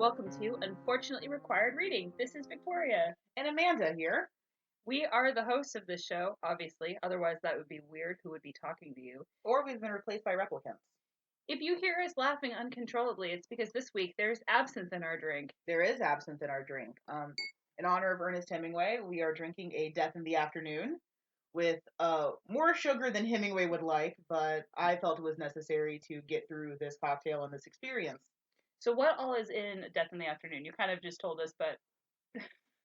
welcome to Unfortunately Required Reading. This is Victoria. And Amanda here. We are the hosts of this show, obviously, otherwise that would be weird. Who would be talking to you? Or we've been replaced by replicants. If you hear us laughing uncontrollably, it's because this week there's absinthe in our drink. There is absinthe in our drink. In honor of Ernest Hemingway, we are drinking a Death in the Afternoon with more sugar than Hemingway would like, but I felt it was necessary to get through this cocktail and this experience. So, what all is in Death in the Afternoon? You kind of just told us, but.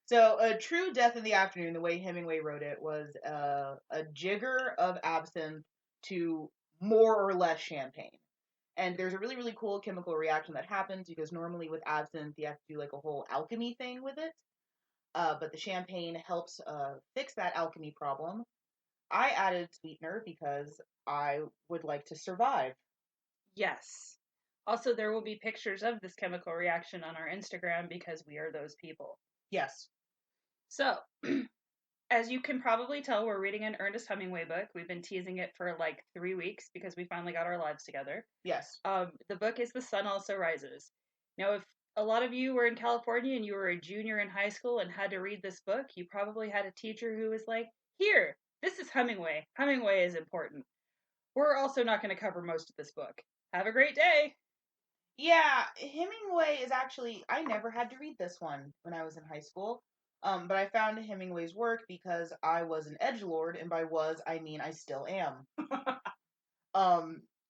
So, a true Death in the Afternoon, the way Hemingway wrote it, was a jigger of absinthe to more or less champagne. And there's a really, really cool chemical reaction that happens because normally with absinthe, you have to do like a whole alchemy thing with it. But the champagne helps fix that alchemy problem. I added sweetener because I would like to survive. Yes. Also, there will be pictures of this chemical reaction on our Instagram because we are those people. Yes. So, as you can probably tell, we're reading an Ernest Hemingway book. We've been teasing it for like 3 weeks because we finally got our lives together. Yes. The book is The Sun Also Rises. Now, if a lot of you were in California and you were a junior in high school and had to read this book, you probably had a teacher who was like, here, this is Hemingway. Hemingway is important. We're also not going to cover most of this book. Have a great day. Yeah, Hemingway is actually, I never had to read this one when I was in high school. But I found Hemingway's work because I was an edgelord, and by was, I mean I still am.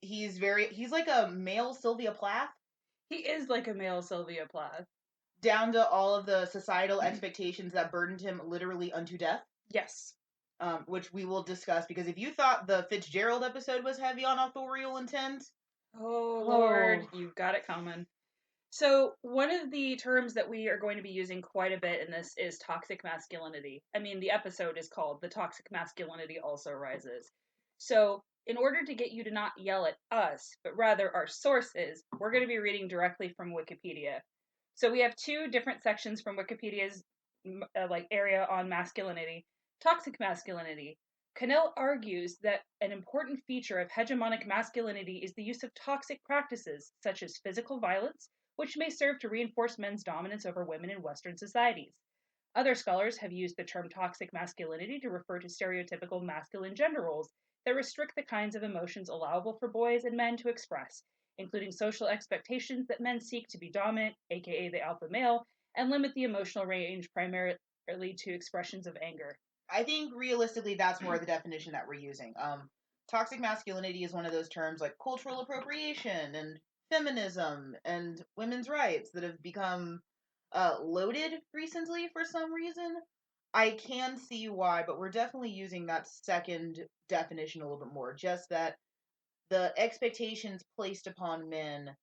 He's like a male Sylvia Plath. He is like a male Sylvia Plath. Down to all of the societal expectations that burdened him literally unto death. Yes. Which we will discuss because if you thought the Fitzgerald episode was heavy on authorial intent, oh Lord, you've got it coming. So, one of the terms that we are going to be using quite a bit in this is toxic masculinity. I mean, the episode is called The Toxic Masculinity Also Rises. So, in order to get you to not yell at us, but rather our sources, we're going to be reading directly from Wikipedia. So, we have two different sections from Wikipedia's area on masculinity. Toxic masculinity. Cannell argues that an important feature of hegemonic masculinity is the use of toxic practices, such as physical violence, which may serve to reinforce men's dominance over women in Western societies. Other scholars have used the term toxic masculinity to refer to stereotypical masculine gender roles that restrict the kinds of emotions allowable for boys and men to express, including social expectations that men seek to be dominant, aka the alpha male, and limit the emotional range primarily to expressions of anger. I think realistically that's more the definition that we're using. Toxic masculinity is one of those terms like cultural appropriation and feminism and women's rights that have become loaded recently for some reason. I can see why, but we're definitely using that second definition a little bit more. Just that the expectations placed upon men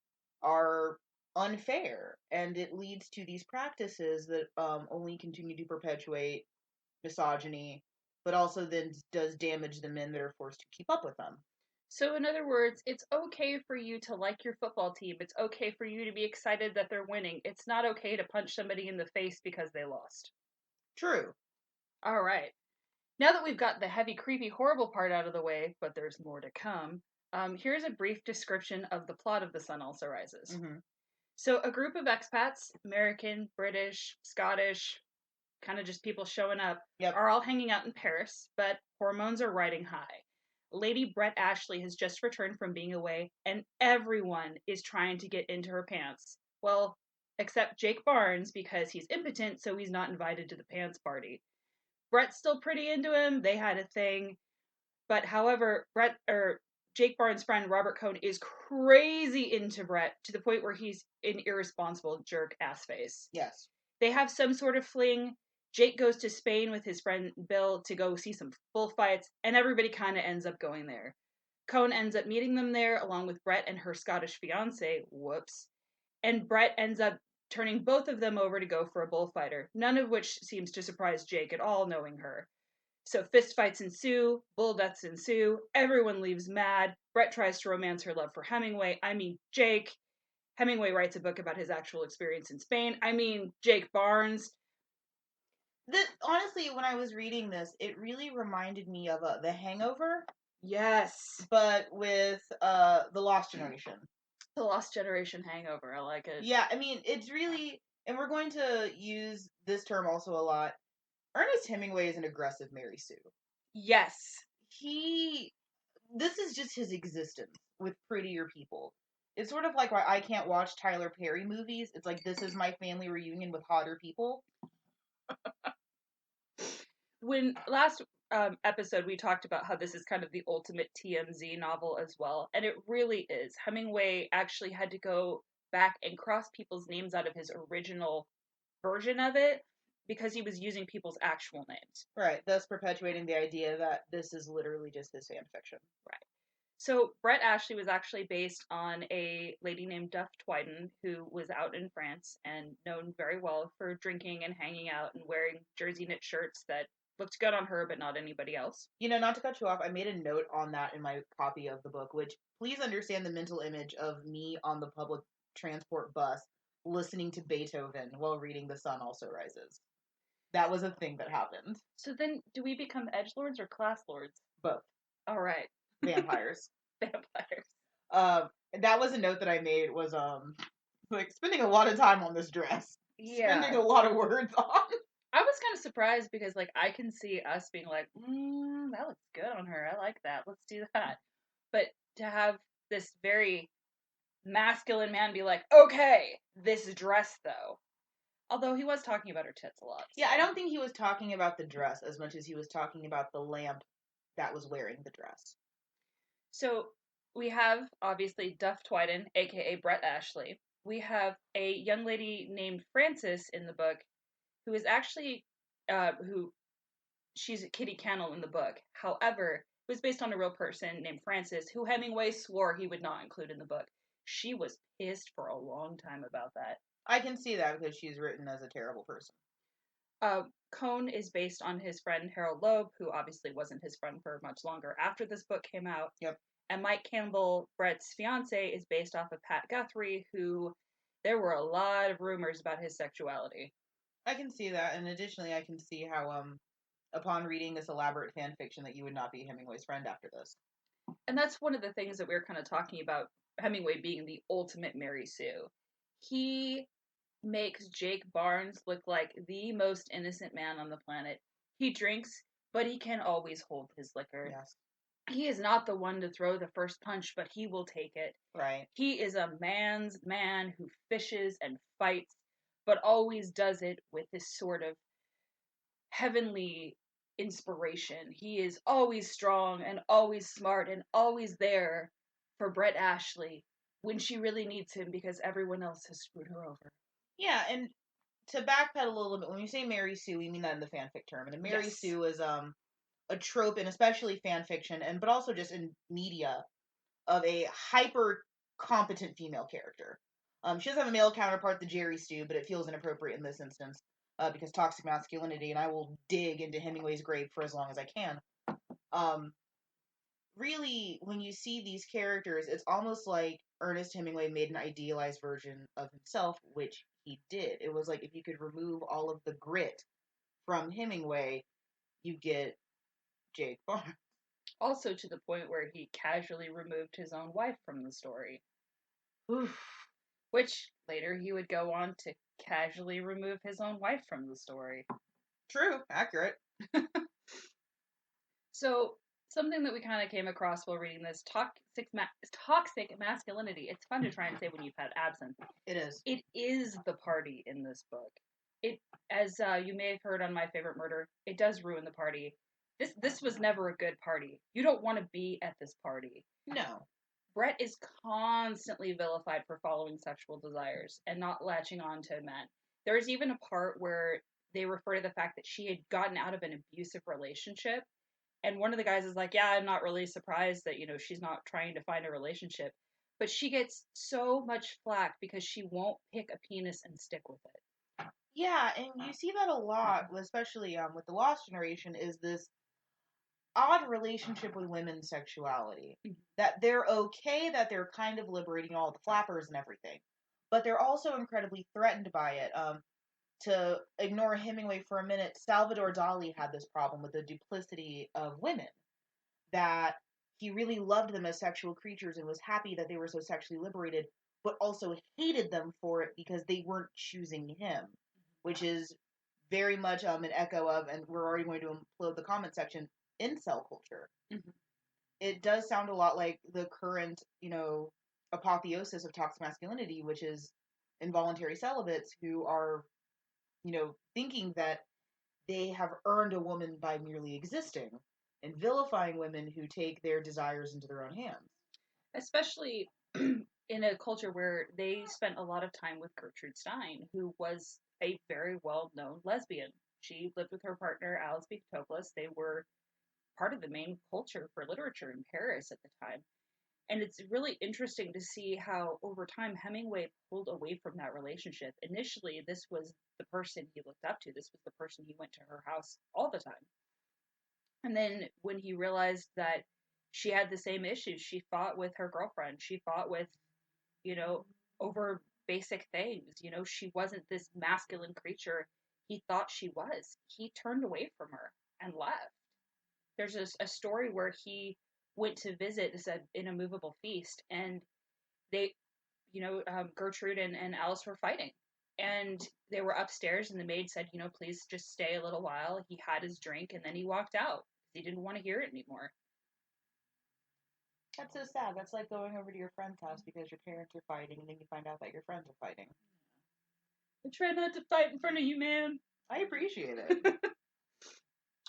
are unfair, and it leads to these practices that only continue to perpetuate misogyny, but also then does damage the men that are forced to keep up with them. So, in other words, it's okay for you to like your football team. It's okay for you to be excited that they're winning. It's not okay to punch somebody in the face because they lost. True. All right. Now that we've got the heavy, creepy, horrible part out of the way, but there's more to come, here's a brief description of the plot of The Sun Also Rises. Mm-hmm. So, a group of expats, American, British, Scottish, kind of just people showing up, Yep. are all hanging out in Paris, but hormones are riding high. Lady Brett Ashley has just returned from being away, and everyone is trying to get into her pants. Well, except Jake Barnes, because he's impotent, so he's not invited to the pants party. Brett's still pretty into him. They had a thing. But however, Jake Barnes' friend Robert Cohn is crazy into Brett to the point where he's an irresponsible jerk ass face. Yes. They have some sort of fling. Jake goes to Spain with his friend Bill to go see some bullfights, and everybody kind of ends up going there. Cohn ends up meeting them there along with Brett and her Scottish fiance. Whoops. And Brett ends up turning both of them over to go for a bullfighter, none of which seems to surprise Jake at all, knowing her. So fistfights ensue, bull deaths ensue, everyone leaves mad. Brett tries to romance her love for Jake. Hemingway writes a book about his actual experience in Spain. Jake Barnes. Honestly, when I was reading this, it really reminded me of The Hangover. Yes. But with The Lost Generation. The Lost Generation hangover. I like it. Yeah, I mean, it's really, and we're going to use this term also a lot. Ernest Hemingway is an aggressive Mary Sue. Yes. This is just his existence with prettier people. It's sort of like why I can't watch Tyler Perry movies. It's like, this is my family reunion with hotter people. When last episode we talked about how this is kind of the ultimate TMZ novel as well, and it really is. Hemingway actually had to go back and cross people's names out of his original version of it because he was using people's actual names. Right, thus perpetuating the idea that this is literally just his fan fiction. Right. So Brett Ashley was actually based on a lady named Duff Twiden who was out in France and known very well for drinking and hanging out and wearing jersey knit shirts that looked good on her but not anybody else. You know, not to cut you off, I made a note on that in my copy of the book, which please understand the mental image of me on the public transport bus listening to Beethoven while reading The Sun Also Rises. That was a thing that happened. So then do we become edgelords or class lords? Both. All right. Vampires. Vampires. That was a note that I made was like spending a lot of time on this dress. Yeah. Spending a lot of words on. I was kind of surprised because like I can see us being like, that looks good on her. I like that. Let's do that. But to have this very masculine man be like, okay, this dress though. Although he was talking about her tits a lot. So. Yeah, I don't think he was talking about the dress as much as he was talking about the lamp that was wearing the dress. So we have obviously Duff Twiden, aka Brett Ashley. We have a young lady named Frances in the book, who is actually she's Kitty Cannell in the book. However, it was based on a real person named Frances, who Hemingway swore he would not include in the book. She was pissed for a long time about that. I can see that because she's written as a terrible person. Cone is based on his friend Harold Loeb, who obviously wasn't his friend for much longer after this book came out. Yep. And Mike Campbell, Brett's fiance, is based off of Pat Guthrie, who there were a lot of rumors about his sexuality. I can see that, and additionally, I can see how, upon reading this elaborate fan fiction, that you would not be Hemingway's friend after this. And that's one of the things that we were kind of talking about Hemingway being the ultimate Mary Sue. He makes Jake Barnes look like the most innocent man on the planet. He drinks, but he can always hold his liquor. Yes. He is not the one to throw the first punch, but he will take it. Right. He is a man's man who fishes and fights, but always does it with this sort of heavenly inspiration. He is always strong and always smart and always there for Brett Ashley when she really needs him because everyone else has screwed her over. Yeah, and to backpedal a little bit, when you say Mary Sue, we mean that in the fanfic term. And a Mary Sue is a trope, and especially fan fiction, but also just in media, of a hyper competent female character. She does have a male counterpart, the Jerry Stew, but it feels inappropriate in this instance because toxic masculinity, and I will dig into Hemingway's grave for as long as I can. Really, when you see these characters, it's almost like Ernest Hemingway made an idealized version of himself, which he did. It was like if you could remove all of the grit from Hemingway, you get Jake Barnes. Also to the point where he casually removed his own wife from the story. Oof. Which later he would go on to casually remove his own wife from the story. True, accurate. So, something that we kind of came across while reading this, toxic masculinity. It's fun to try and say when you've had absinthe. It is. It is the party in this book. It, as you may have heard on My Favorite Murder, it does ruin the party. This was never a good party. You don't want to be at this party. No. Brett is constantly vilified for following sexual desires and not latching on to men. There's even a part where they refer to the fact that she had gotten out of an abusive relationship. And one of the guys is like, yeah, I'm not really surprised that, she's not trying to find a relationship. But she gets so much flack because she won't pick a penis and stick with it. Yeah, and you see that a lot, especially with the Lost Generation, is this odd relationship with women's sexuality. That they're okay, that they're kind of liberating all the flappers and everything. But they're also incredibly threatened by it. To ignore Hemingway for a minute, Salvador Dali had this problem with the duplicity of women. That he really loved them as sexual creatures and was happy that they were so sexually liberated, but also hated them for it because they weren't choosing him, which is very much an echo of, and we're already going to implode the comment section, incel culture. Mm-hmm. It does sound a lot like the current, apotheosis of toxic masculinity, which is involuntary celibates who are, thinking that they have earned a woman by merely existing and vilifying women who take their desires into their own hands. Especially in a culture where they spent a lot of time with Gertrude Stein, who was a very well known lesbian. She lived with her partner, Alice B. Toklas. They were part of the main culture for literature in Paris at the time. And it's really interesting to see how over time Hemingway pulled away from that relationship. Initially, this was the person he looked up to, this was the person he went to her house all the time. And then when he realized that she had the same issues, she fought with her girlfriend, she fought with, you know, over basic things. She wasn't this masculine creature he thought she was. He turned away from her and left. There's a story where he went to visit this in a movable feast, and they, Gertrude and Alice were fighting, and they were upstairs, and the maid said, please just stay a little while. He had his drink, and then he walked out. He didn't want to hear it anymore. That's so sad. That's like going over to your friend's house because your parents are fighting, and then you find out that your friends are fighting. I try not to fight in front of you, man. I appreciate it.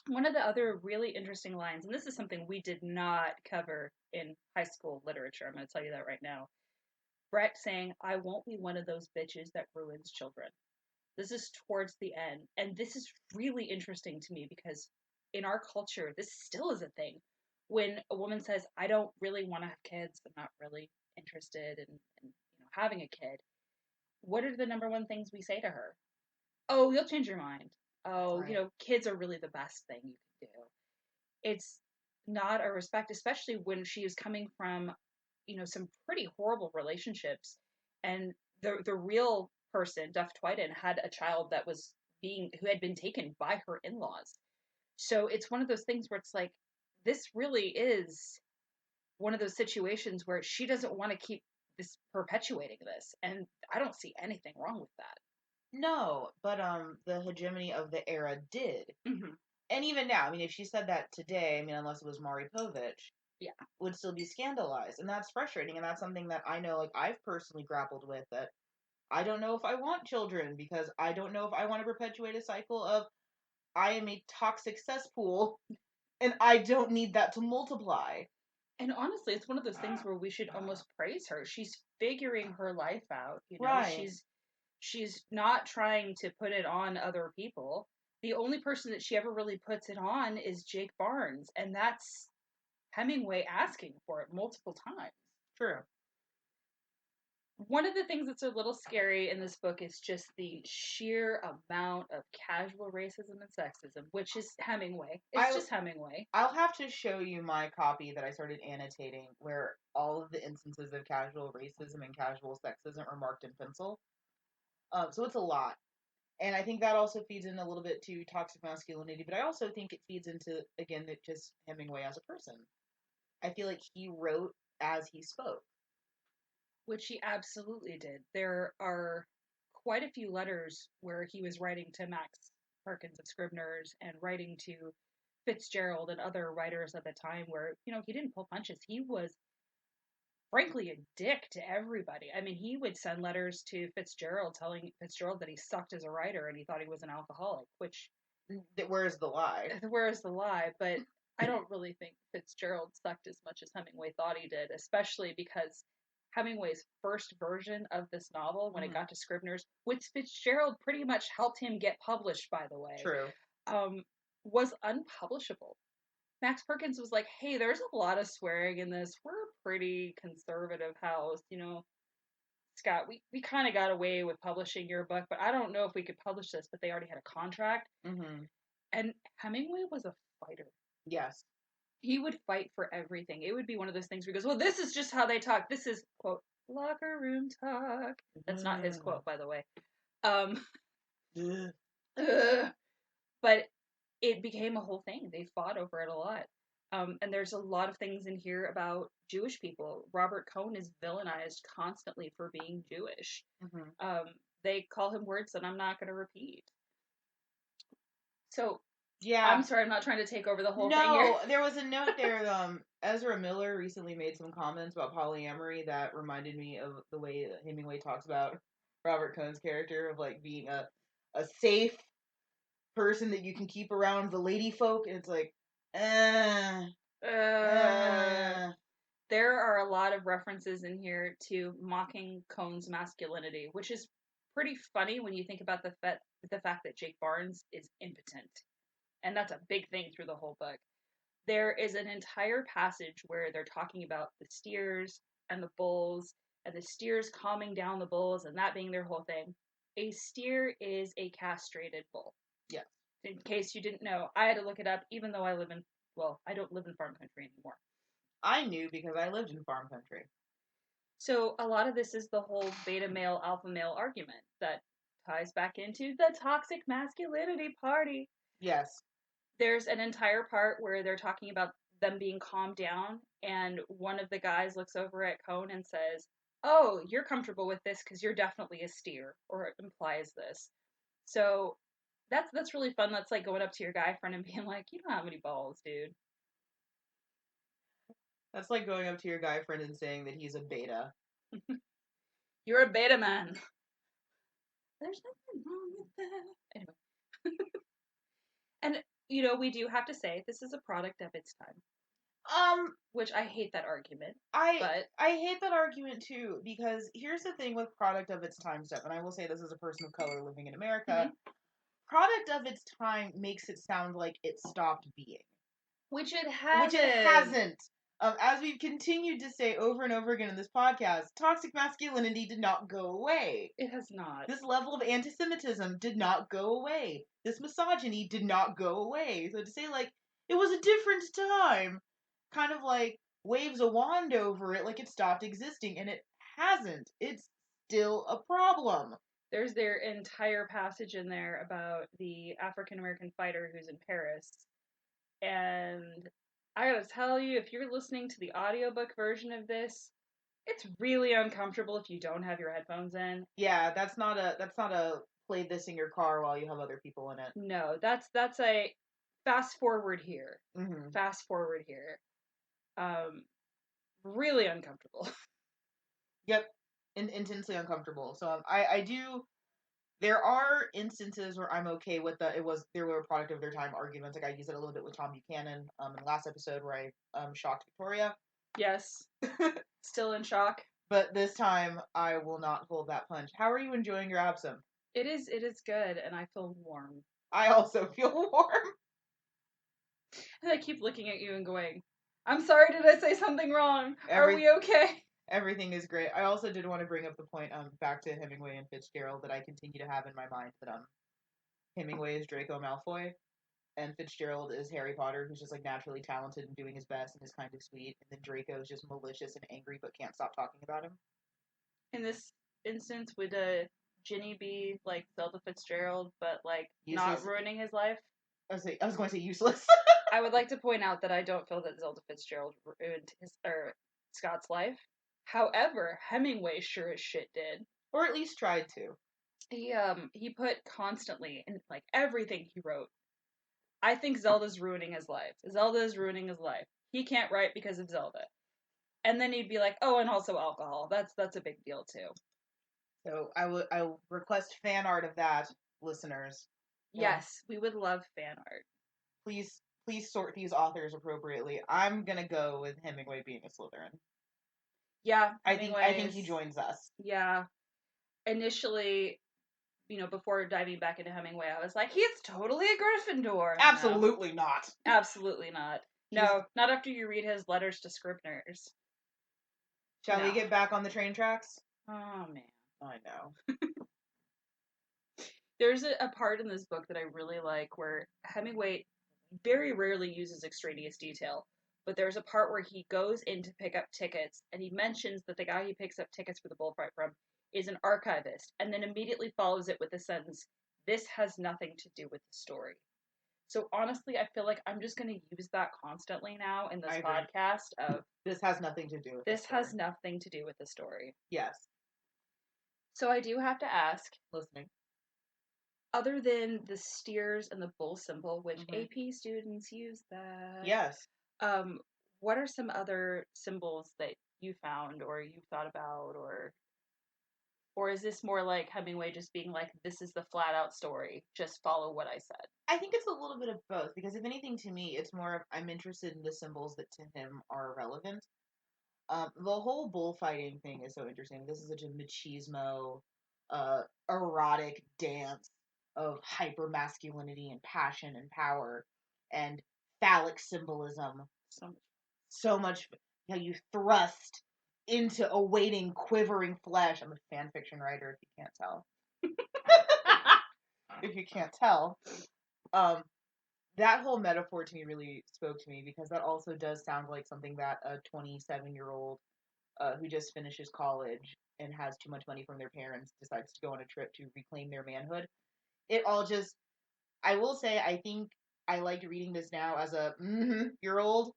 One of the other really interesting lines, and this is something we did not cover in high school literature, I'm going to tell you that right now. Brett saying, I won't be one of those bitches that ruins children. This is towards the end. And this is really interesting to me because in our culture, this still is a thing. When a woman says, I don't really want to have kids, I'm not really interested in having a kid, what are the number one things we say to her? Oh, you'll change your mind. Oh, right. Kids are really the best thing you can do. It's not a respect, especially when she is coming from, some pretty horrible relationships. And the real person, Duff Twiden, had a child that was who had been taken by her in-laws. So it's one of those things where it's like, this really is one of those situations where she doesn't want to keep this perpetuating this. And I don't see anything wrong with that. No, but the hegemony of the era did. Mm-hmm. And even now, I mean, if she said that today, I mean, unless it was Maury Povich, Yeah, would still be scandalized. And that's frustrating. And that's something that I know, like, I've personally grappled with, that I don't know if I want children because I don't know if I want to perpetuate a cycle of I am a toxic cesspool and I don't need that to multiply. and honestly, it's one of those things where we should almost praise her. She's figuring her life out. Right. She's not trying to put it on other people. The only person that she ever really puts it on is Jake Barnes, and that's Hemingway asking for it multiple times. True. One of the things that's a little scary in this book is just the sheer amount of casual racism and sexism, which is Hemingway. It's just Hemingway. I'll have to show you my copy that I started annotating where all of the instances of casual racism and casual sexism are marked in pencil. So it's a lot. And I think that also feeds in a little bit to toxic masculinity, but I also think it feeds into, again, that just Hemingway as a person. I feel like he wrote as he spoke. Which he absolutely did. There are quite a few letters where he was writing to Max Perkins of Scribner's and writing to Fitzgerald and other writers at the time where, he didn't pull punches. He was frankly a dick to everybody. I mean, he would send letters to Fitzgerald telling Fitzgerald that he sucked as a writer and he thought he was an alcoholic, which Where's the lie? where's the lie? But I don't really think Fitzgerald sucked as much as Hemingway thought he did, especially because Hemingway's first version of this novel, when it got to Scribner's, which Fitzgerald pretty much helped him get published, by the way, True. Was unpublishable. Max Perkins was like, hey, there's a lot of swearing in this. We're a pretty conservative house, Scott, we kind of got away with publishing your book, but I don't know if we could publish this, but they already had a contract. Mm-hmm. And Hemingway was a fighter. Yes. He would fight for everything. It would be one of those things where he goes, well, this is just how they talk. This is, quote, locker room talk. That's not his quote, by the way. But it became a whole thing. They fought over it a lot. And there's a lot of things in here about Jewish people. Robert Cohn is villainized constantly for being Jewish. They call him words that I'm not going to repeat. So, Yeah. I'm sorry, I'm not trying to take over the whole thing here. No, there was a note there. Ezra Miller recently made some comments about polyamory that reminded me of the way that Hemingway talks about Robert Cohn's character of like being a safe person that you can keep around the lady folk. And it's like, there are a lot of references in here to mocking Cohn's masculinity, which is pretty funny when you think about the fact that Jake Barnes is impotent. And that's a big thing through the whole book. There is an entire passage where they're talking about the steers and the bulls, and the steers calming down the bulls, and that being their whole thing. A steer is a castrated bull. Yeah. In case you didn't know, I had to look it up, even though I don't live in farm country anymore. I knew because I lived in farm country. So a lot of this is the whole beta male, alpha male argument that ties back into the toxic masculinity party. Yes. There's an entire part where they're talking about them being calmed down, and one of the guys looks over at Cohn and says, "Oh, you're comfortable with this because you're definitely a steer," or it implies this. So that's really fun. That's like going up to your guy friend and being like, "You don't have any balls, dude." That's like going up to your guy friend and saying that he's a beta. You're a beta man. There's nothing wrong with that. Anyway. And, we do have to say, this is a product of its time. Which I hate that argument. I hate that argument too, because here's the thing with product of its time stuff, and I will say this as a person of color living in America. Mm-hmm. Product of its time makes it sound like it stopped being. Which it hasn't. As we've continued to say over and over again in this podcast, toxic masculinity did not go away. It has not. This level of anti-Semitism did not go away. This misogyny did not go away. So to say, like, it was a different time, kind of like waves a wand over it like it stopped existing, and it hasn't. It's still a problem. There's their entire passage in there about the African-American fighter who's in Paris. And I gotta tell you, if you're listening to the audiobook version of this, it's really uncomfortable if you don't have your headphones in. Yeah, that's not a play this in your car while you have other people in it. No, that's a fast forward here. Mm-hmm. Fast forward here. Really uncomfortable. Yep, intensely uncomfortable. So I do. There are instances where I'm okay with they were a product of their time arguments. Like I used it a little bit with Tom Buchanan in the last episode where I shocked Victoria. Yes. Still in shock. But this time I will not hold that punch. How are you enjoying your absinthe? It is good, and I feel warm. I also feel warm. And I keep looking at you and going, I'm sorry, did I say something wrong? Are we okay? Everything is great. I also did want to bring up the point, back to Hemingway and Fitzgerald, that I continue to have in my mind that Hemingway is Draco Malfoy, and Fitzgerald is Harry Potter, who's just like naturally talented and doing his best and is kind of sweet, and then Draco is just malicious and angry but can't stop talking about him. In this instance, would Ginny be like Zelda Fitzgerald, but like useless. Not ruining his life? I was going to say useless. I would like to point out that I don't feel that Zelda Fitzgerald ruined Scott's life. However, Hemingway sure as shit did. Or at least tried to. He put constantly in like everything he wrote. I think Zelda's ruining his life. Zelda is ruining his life. He can't write because of Zelda. And then he'd be like, oh, and also alcohol. That's a big deal too. So I will request fan art of that, listeners. Yes, we would love fan art. Please sort these authors appropriately. I'm gonna go with Hemingway being a Slytherin. Yeah, I think he joins us. Yeah. Initially, before diving back into Hemingway, I was like, he's totally a Gryffindor. Absolutely not. Absolutely not. No, not after you read his letters to Scribners. Shall we get back on the train tracks? Oh, man. I know. There's a part in this book that I really like where Hemingway very rarely uses extraneous detail, but there's a part where he goes in to pick up tickets, and he mentions that the guy he picks up tickets for the bullfight from is an archivist, and then immediately follows it with the sentence, "This has nothing to do with the story." So honestly, I feel like I'm just going to use that constantly now in this I agree. podcast of This has nothing to do with this the story. has nothing to do with the story. Yes. So I do have to ask, Listening. other than the steers and the bull symbol, which Mhm. AP students use that. Yes. Um, what are some other symbols that you found or you thought about, or is this more like Hemingway just being like, this is the flat out story, just follow what I said? I think it's a little bit of both, because if anything, to me, it's more of I'm interested in the symbols that to him are relevant. The whole bullfighting thing is so interesting. This is such a machismo, erotic dance of hyper masculinity and passion and power and phallic symbolism. So much how you thrust into awaiting quivering flesh. I'm a fan fiction writer, if you can't tell. If you can't tell. Um, that whole metaphor to me really spoke to me, because that also does sound like something that a 27-year-old who just finishes college and has too much money from their parents decides to go on a trip to reclaim their manhood. It all just, I will say, I think I liked reading this now as a year old,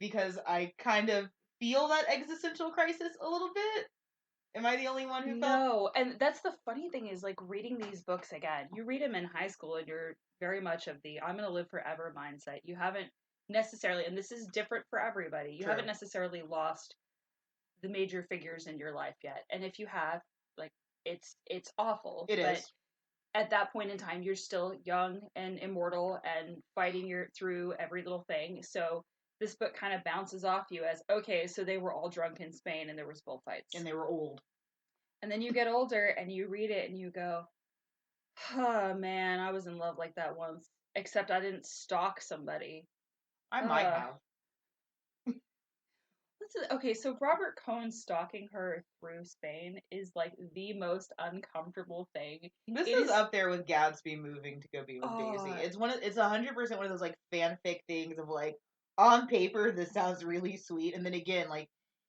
because I kind of feel that existential crisis a little bit. Am I the only one who felt? No, and that's the funny thing is like reading these books again. You read them in high school and you're very much of the I'm going to live forever mindset. You haven't necessarily, and this is different for everybody, you True. haven't necessarily lost the major figures in your life yet. And if you have, like it's awful. It But is. at that point in time you're still young and immortal and fighting your through every little thing. So this book kind of bounces off you as okay, so they were all drunk in Spain and there was bullfights. And they were old. And then you get older and you read it and you go, oh man, I was in love like that once. Except I didn't stalk somebody. I might have. Okay, so Robert Cohn stalking her through Spain is like the most uncomfortable thing. This It is is up there with Gatsby moving to go be with Daisy. It's 100% one of those like fanfic things of like, on paper this sounds really sweet, and then again, like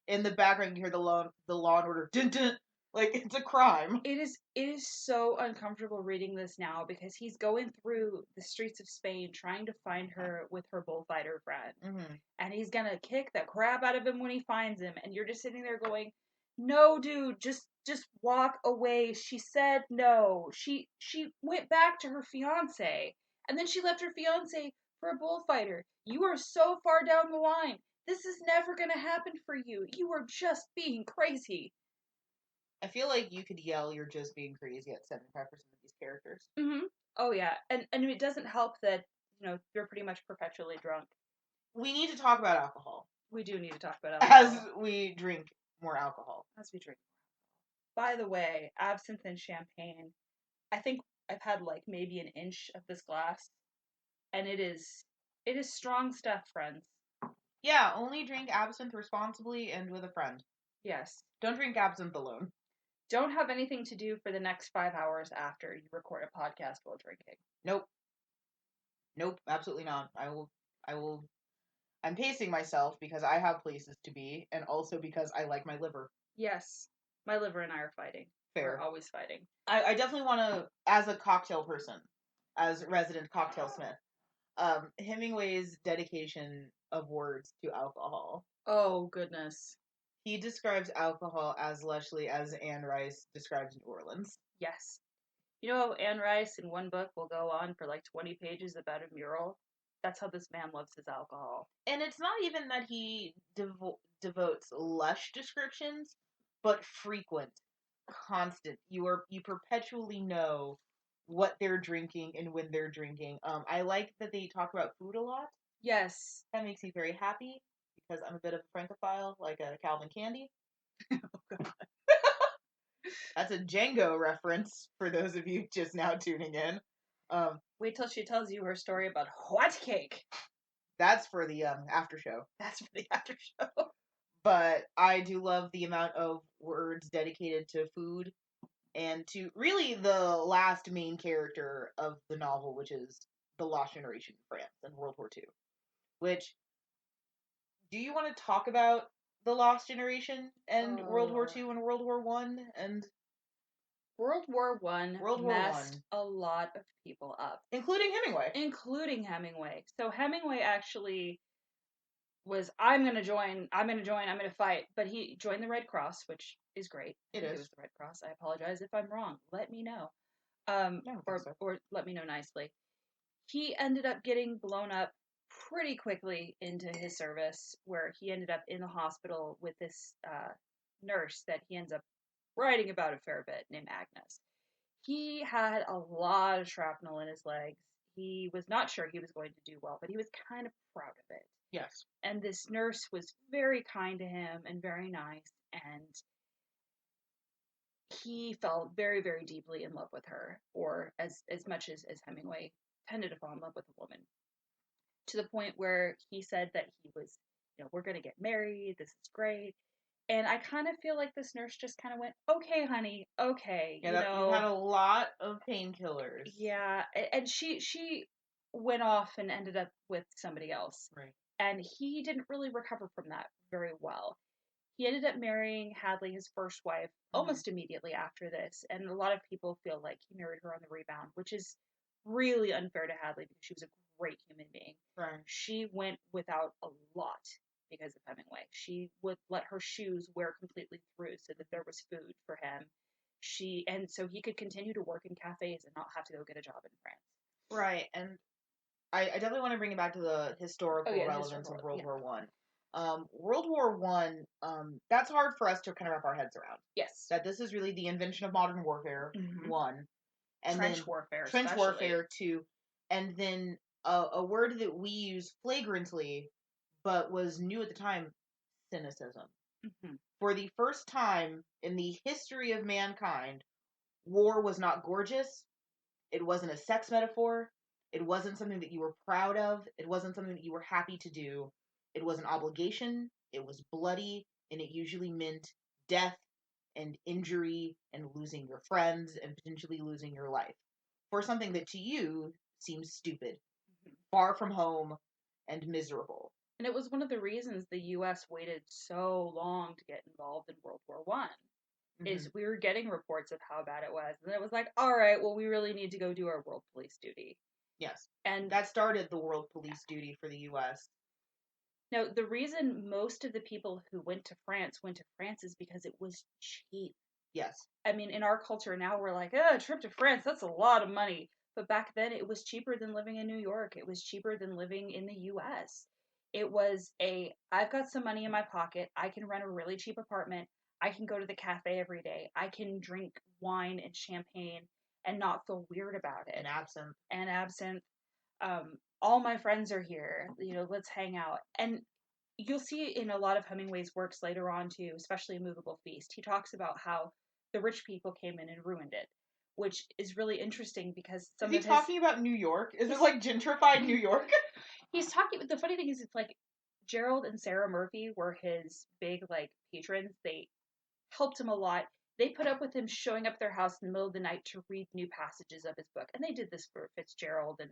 in the background you hear the Law and Order dun dun, like it's a crime. it is so uncomfortable reading this now because he's going through the streets of Spain trying to find her with her bullfighter friend. Mm-hmm. And he's gonna kick the crap out of him when he finds him, and you're just sitting there going, no dude, just walk away. She said no. She went back to her fiance, and then she left her fiance for a bullfighter. You are so far down the line. This is never gonna happen for you. You are just being crazy. I feel like you could yell you're just being crazy at 75% of these characters. Mm-hmm. Oh yeah, and it doesn't help that you're pretty much perpetually drunk. We need to talk about alcohol. We do need to talk about As alcohol. we drink more alcohol. As we drink. By the way, absinthe and champagne. I think I've had like maybe an inch of this glass, and it is strong stuff, friends. Yeah, only drink absinthe responsibly and with a friend. Yes. Don't drink absinthe alone. Don't have anything to do for the next 5 hours after you record a podcast while drinking. Nope. Nope, absolutely not. I'm pacing myself because I have places to be, and also because I like my liver. Yes. My liver and I are fighting. Fair. We're always fighting. I definitely want to, as a cocktail person, as resident cocktail smith, Hemingway's dedication of words to alcohol. Oh, goodness. He describes alcohol as lushly as Anne Rice describes New Orleans. Yes. You know, Anne Rice in one book will go on for like 20 pages about a mural. That's how this man loves his alcohol. And it's not even that he devotes lush descriptions, but frequent, constant. You perpetually know what they're drinking and when they're drinking. I like that they talk about food a lot. Yes. That makes me very happy because I'm a bit of a francophile, like a Calvin Candy. Oh God. That's a Django reference for those of you just now tuning in. Wait till she tells you her story about what cake. That's for the after show. That's for the after show. But I do love the amount of words dedicated to food and to really the last main character of the novel, which is the Lost Generation in France in World War II. Which, do you want to talk about the Lost Generation and World War II and World War I? And World War One World War messed One, a lot of people up, including Hemingway. So Hemingway actually was, I'm gonna join, I'm gonna fight, but he joined the Red Cross, which is great. It It is. was the Red Cross. I apologize if I'm wrong. Let me know. Or let me know nicely. He ended up getting blown up pretty quickly into his service, where he ended up in the hospital with this nurse that he ends up writing about a fair bit, named Agnes. He had a lot of shrapnel in his legs. He was not sure he was going to do well, but he was kind of proud of it. Yes. And this nurse was very kind to him and very nice, and he fell very, very deeply in love with her, or as much as Hemingway tended to fall in love with a woman, to the point where he said that he was, we're going to get married, this is great. And I kind of feel like this nurse just kind of went, okay, honey, okay, Yeah, you've had a lot of painkillers. Yeah, and she went off and ended up with somebody else. Right. And he didn't really recover from that very well. He ended up marrying Hadley, his first wife, almost immediately after this. And a lot of people feel like he married her on the rebound, which is really unfair to Hadley because she was a great human being. Right. She went without a lot because of Hemingway. She would let her shoes wear completely through so that there was food for him. And so he could continue to work in cafes and not have to go get a job in France. Right, and I definitely want to bring it back to the historical relevance of World War One. World War One, that's hard for us to kind of wrap our heads around. Yes. That this is really the invention of modern warfare, one. And trench warfare, trench warfare, two. And then a word that we use flagrantly, but was new at the time, cynicism. For the first time in the history of mankind, war was not gorgeous. It wasn't a sex metaphor. It wasn't something that you were proud of. It wasn't something that you were happy to do. It was an obligation. It was bloody, and it usually meant death and injury and losing your friends and potentially losing your life for something that to you seems stupid, far from home, and miserable. And it was one of the reasons the U.S. waited so long to get involved in World War One. Is we were getting reports of how bad it was, and then it was like, all right, well, we really need to go do our world police duty. Yes, and that started the world police duty for the U.S. Now, the reason most of the people who went to France is because it was cheap. Yes. I mean, in our culture now, we're like, oh, a trip to France, that's a lot of money. But back then, it was cheaper than living in New York. It was cheaper than living in the U.S. It was I've got some money in my pocket. I can rent a really cheap apartment. I can go to the cafe every day. I can drink wine and champagne and not feel weird about it. And absinthe. All my friends are here. Let's hang out. And you'll see in a lot of Hemingway's works later on too, especially in Movable Feast, he talks about how the rich people came in and ruined it, which is really interesting because is he talking about New York? Is it like gentrified New York? He's talking. The funny thing is, it's like Gerald and Sarah Murphy were his big patrons. They helped him a lot. They put up with him showing up at their house in the middle of the night to read new passages of his book, and they did this for Fitzgerald and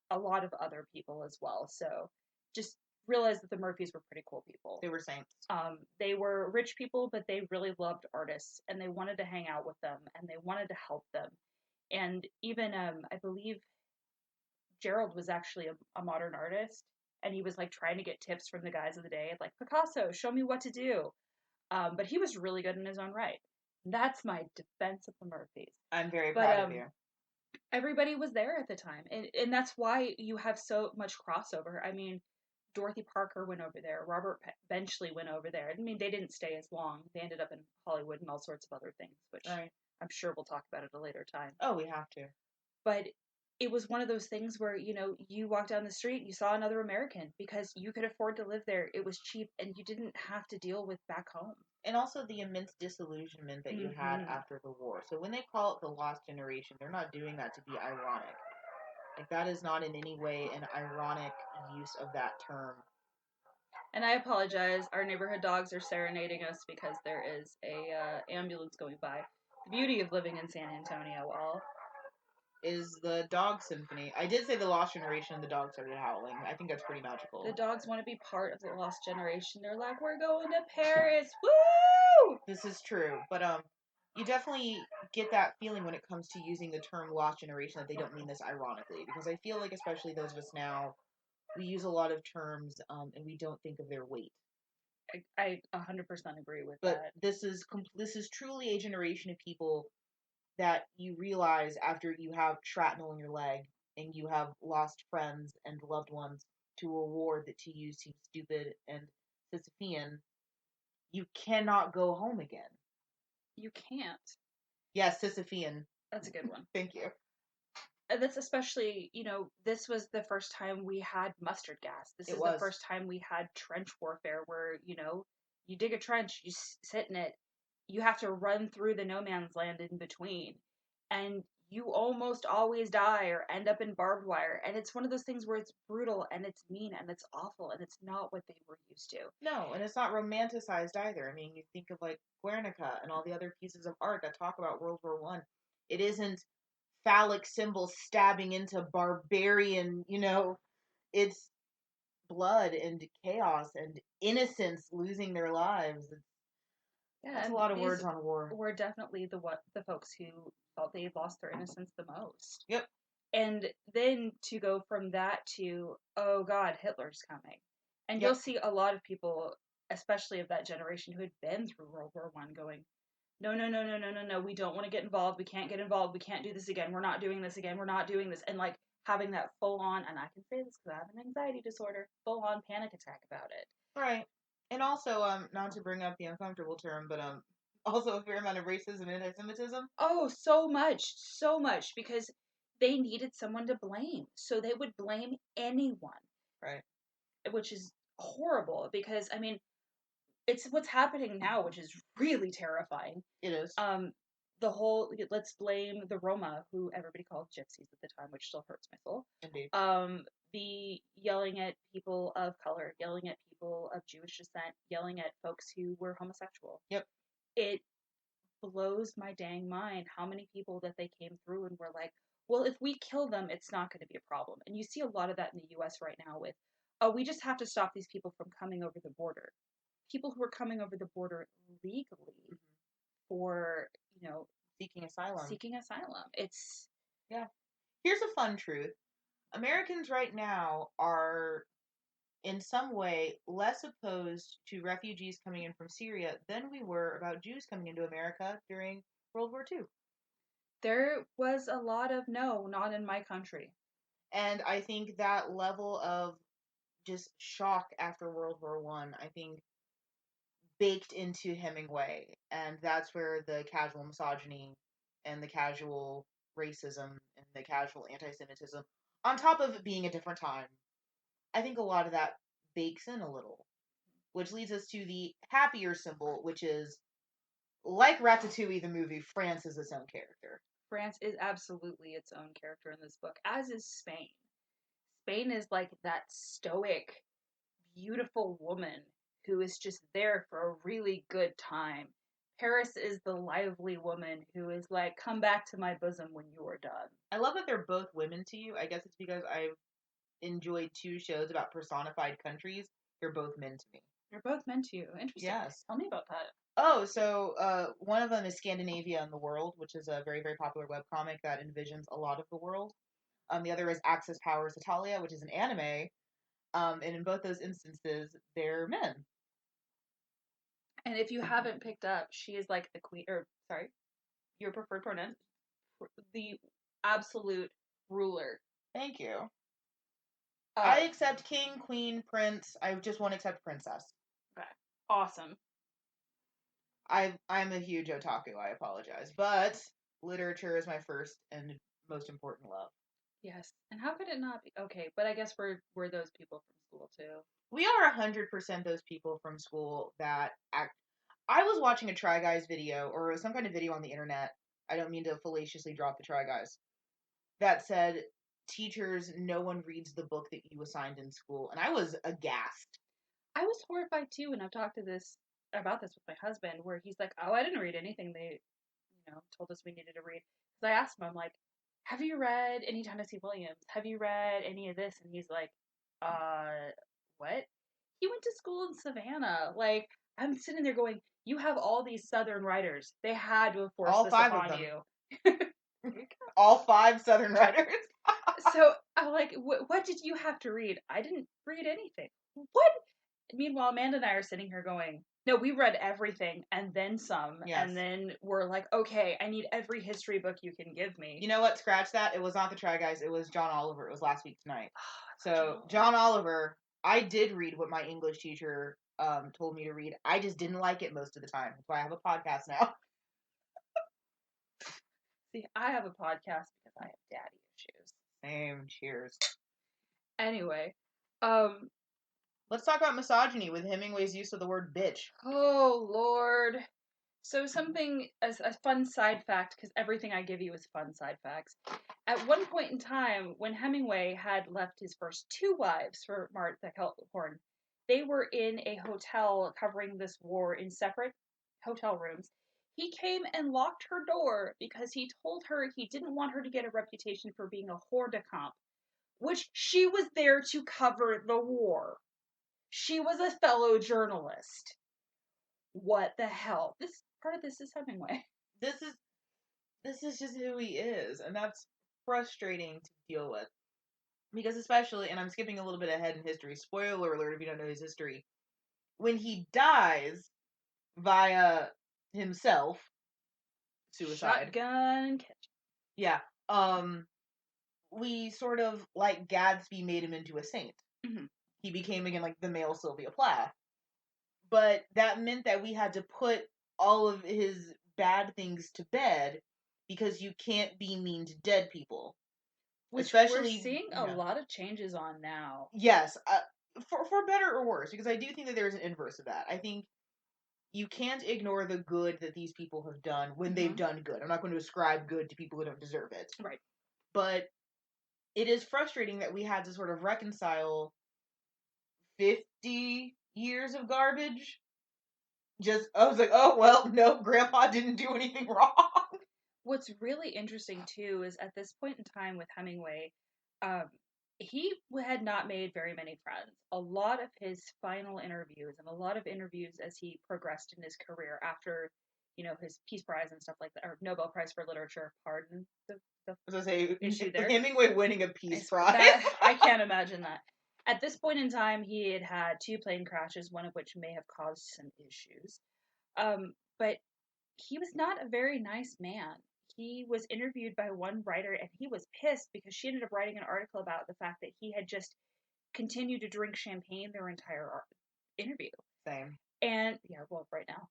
a lot of other people as well. So just realize that the Murphys were pretty cool people. They were saints. They were rich people, but they really loved artists, and they wanted to hang out with them, and they wanted to help them. And even I believe Gerald was actually a modern artist, and he was trying to get tips from the guys of the day, like, Picasso, show me what to do. But he was really good in his own right. That's my defense of the Murphys. I'm very proud of you. Everybody was there at the time, and that's why you have so much crossover. I mean, Dorothy Parker went over there. Robert Benchley went over there. I mean, they didn't stay as long. They ended up in Hollywood and all sorts of other things, which I'm sure we'll talk about at a later time. Oh, we have to. But it was one of those things where, you walk down the street, you saw another American because you could afford to live there. It was cheap, and you didn't have to deal with back home. And also the immense disillusionment that you had after the war. So when they call it the lost generation, they're not doing that to be ironic. That is not in any way an ironic use of that term. And I apologize. Our neighborhood dogs are serenading us because there is a ambulance going by. The beauty of living in San Antonio, all is the dog symphony. I did say the lost generation and the dogs started howling. I think that's pretty magical. The dogs want to be part of the lost generation. They're like, we're going to Paris. Woo! This is true. But you definitely get that feeling when it comes to using the term lost generation that they don't mean this ironically, because I feel like especially those of us now, we use a lot of terms and we don't think of their weight. I 100% agree with But that. this is truly a generation of people that you realize after you have shrapnel in your leg and you have lost friends and loved ones to a war that to you seems stupid and Sisyphean, you cannot go home again. You can't. Yes, Sisyphean. That's a good one. Thank you. And that's especially, this was the first time we had mustard gas. This is the first time we had trench warfare where, you dig a trench, you sit in it, you have to run through the no man's land in between. And you almost always die or end up in barbed wire. And it's one of those things where it's brutal and it's mean and it's awful and it's not what they were used to. No, and it's not romanticized either. I mean, you think of like Guernica and all the other pieces of art that talk about World War One. It isn't phallic symbols stabbing into barbarian, it's blood and chaos and innocents losing their lives. Yeah, That's a and lot of these words on war. were definitely the folks who felt they lost their innocence the most. Yep. And then to go from that to, oh God, Hitler's coming. And Yep. you'll see a lot of people, especially of that generation who had been through World War One, going, no, no, no, no, no, no, no, we don't want to get involved. We can't get involved. We can't do this again. We're not doing this again. We're not doing this. And like having that full on, and I can say this because I have an anxiety disorder, full on panic attack about it. Right. And also, not to bring up the uncomfortable term, but also a fair amount of racism and anti-Semitism. Oh, so much, because they needed someone to blame. So they would blame anyone. Right. Which is horrible because, I mean, it's what's happening now, which is really terrifying. It is. The whole let's blame the Roma, who everybody called gypsies at the time, which still hurts my soul. Indeed. The yelling at people of color, yelling at people of Jewish descent, yelling at folks who were homosexual. Yep. It blows my dang mind how many people that they came through and were like, well, if we kill them, it's not going to be a problem. And you see a lot of that in the US right now with, oh, we just have to stop these people from coming over the border. People who are coming over the border legally for, seeking asylum. It's yeah. Here's a fun truth. Americans right now are in some way less opposed to refugees coming in from Syria than we were about Jews coming into America during World War II. There was a lot of no, not in my country. And I think that level of just shock after World War One, I think baked into Hemingway, and that's where the casual misogyny and the casual racism and the casual anti-Semitism, on top of it being a different time, I think a lot of that bakes in a little, which leads us to the happier symbol, which is, like Ratatouille the movie, France is its own character. France is absolutely its own character in this book, as is Spain. Spain is like that stoic, beautiful woman who is just there for a really good time. Paris is the lively woman who is like, come back to my bosom when you are done. I love that they're both women to you. I guess it's because I've enjoyed two shows about personified countries. They're both men to me. They're both men to you. Interesting. Yes. Tell me about that. Oh, so one of them is Scandinavia and the World, which is a very, very popular webcomic that envisions a lot of the world. The other is Axis Powers Italia, which is an anime. And in both those instances, they're men. And if you haven't picked up, she is like the queen, or sorry, your preferred pronoun, the absolute ruler. Thank you. I accept king, queen, prince. I just won't accept princess. Okay. Awesome. I'm a huge otaku. I apologize, but literature is my first and most important love. Yes, and how could it not be? Okay, but I guess we're those people from school too. We are 100% those people from school that act. I was watching a Try Guys video or some kind of video on the internet. I don't mean to fallaciously drop the Try Guys. That said, teachers, no one reads the book that you assigned in school, and I was aghast. I was horrified too, and I've talked about this with my husband, where he's like, "Oh, I didn't read anything they, told us we needed to read." Because I asked him, I'm like, "Have you read any Tennessee Williams? Have you read any of this?" And he's like, "What?" He went to school in Savannah. Like, I'm sitting there going, You have all these Southern writers. They had to have forced All this 5 of upon them. you. All 5 Southern writers. So I'm like, what did you have to read? I didn't read anything. What? Meanwhile, Amanda and I are sitting here going, no, we read everything and then some. Yes. And then we're like, okay, I need every history book you can give me. You know what? Scratch that. It was not the Try Guys. It was John Oliver. It was last week tonight. So John Oliver, I did read what my English teacher told me to read. I just didn't like it most of the time. That's why I have a podcast now. See, I have a podcast because I have daddy issues. Same. Cheers. Anyway, let's talk about misogyny with Hemingway's use of the word bitch. Oh, Lord. So something, as a fun side fact, because everything I give you is fun side facts. At one point in time, when Hemingway had left his first 2 wives for Martha Gellhorn, they were in a hotel covering this war in separate hotel rooms. He came and locked her door because he told her he didn't want her to get a reputation for being a hors de camp, which she was there to cover the war. She was a fellow journalist. What the hell? This part of this is Hemingway. This is just who he is, and that's frustrating to deal with. Because especially, and I'm skipping a little bit ahead in history, spoiler alert if you don't know his history, when he dies via himself, suicide. Shotgun catch. Yeah. We sort of, like Gadsby made him into a saint. Mm-hmm. He became, again, like the male Sylvia Plath. But that meant that we had to put all of his bad things to bed because you can't be mean to dead people. Which especially we're seeing a lot of changes on now. Yes, for better or worse, because I do think that there's an inverse of that. I think you can't ignore the good that these people have done when they've done good. I'm not going to ascribe good to people who don't deserve it. Right. But it is frustrating that we had to sort of reconcile 50 years of garbage. I was like, oh, well, no, Grandpa didn't do anything wrong. What's really interesting, too, is at this point in time with Hemingway, he had not made very many friends. A lot of his final interviews and a lot of interviews as he progressed in his career after, his Peace Prize and stuff like that, or Nobel Prize for Literature, pardon the issue there. Hemingway winning a Peace Prize. I can't imagine that. At this point in time, he had had 2 plane crashes, one of which may have caused some issues. But he was not a very nice man. He was interviewed by one writer, and he was pissed because she ended up writing an article about the fact that he had just continued to drink champagne their entire interview. Same. And, yeah, well, right now.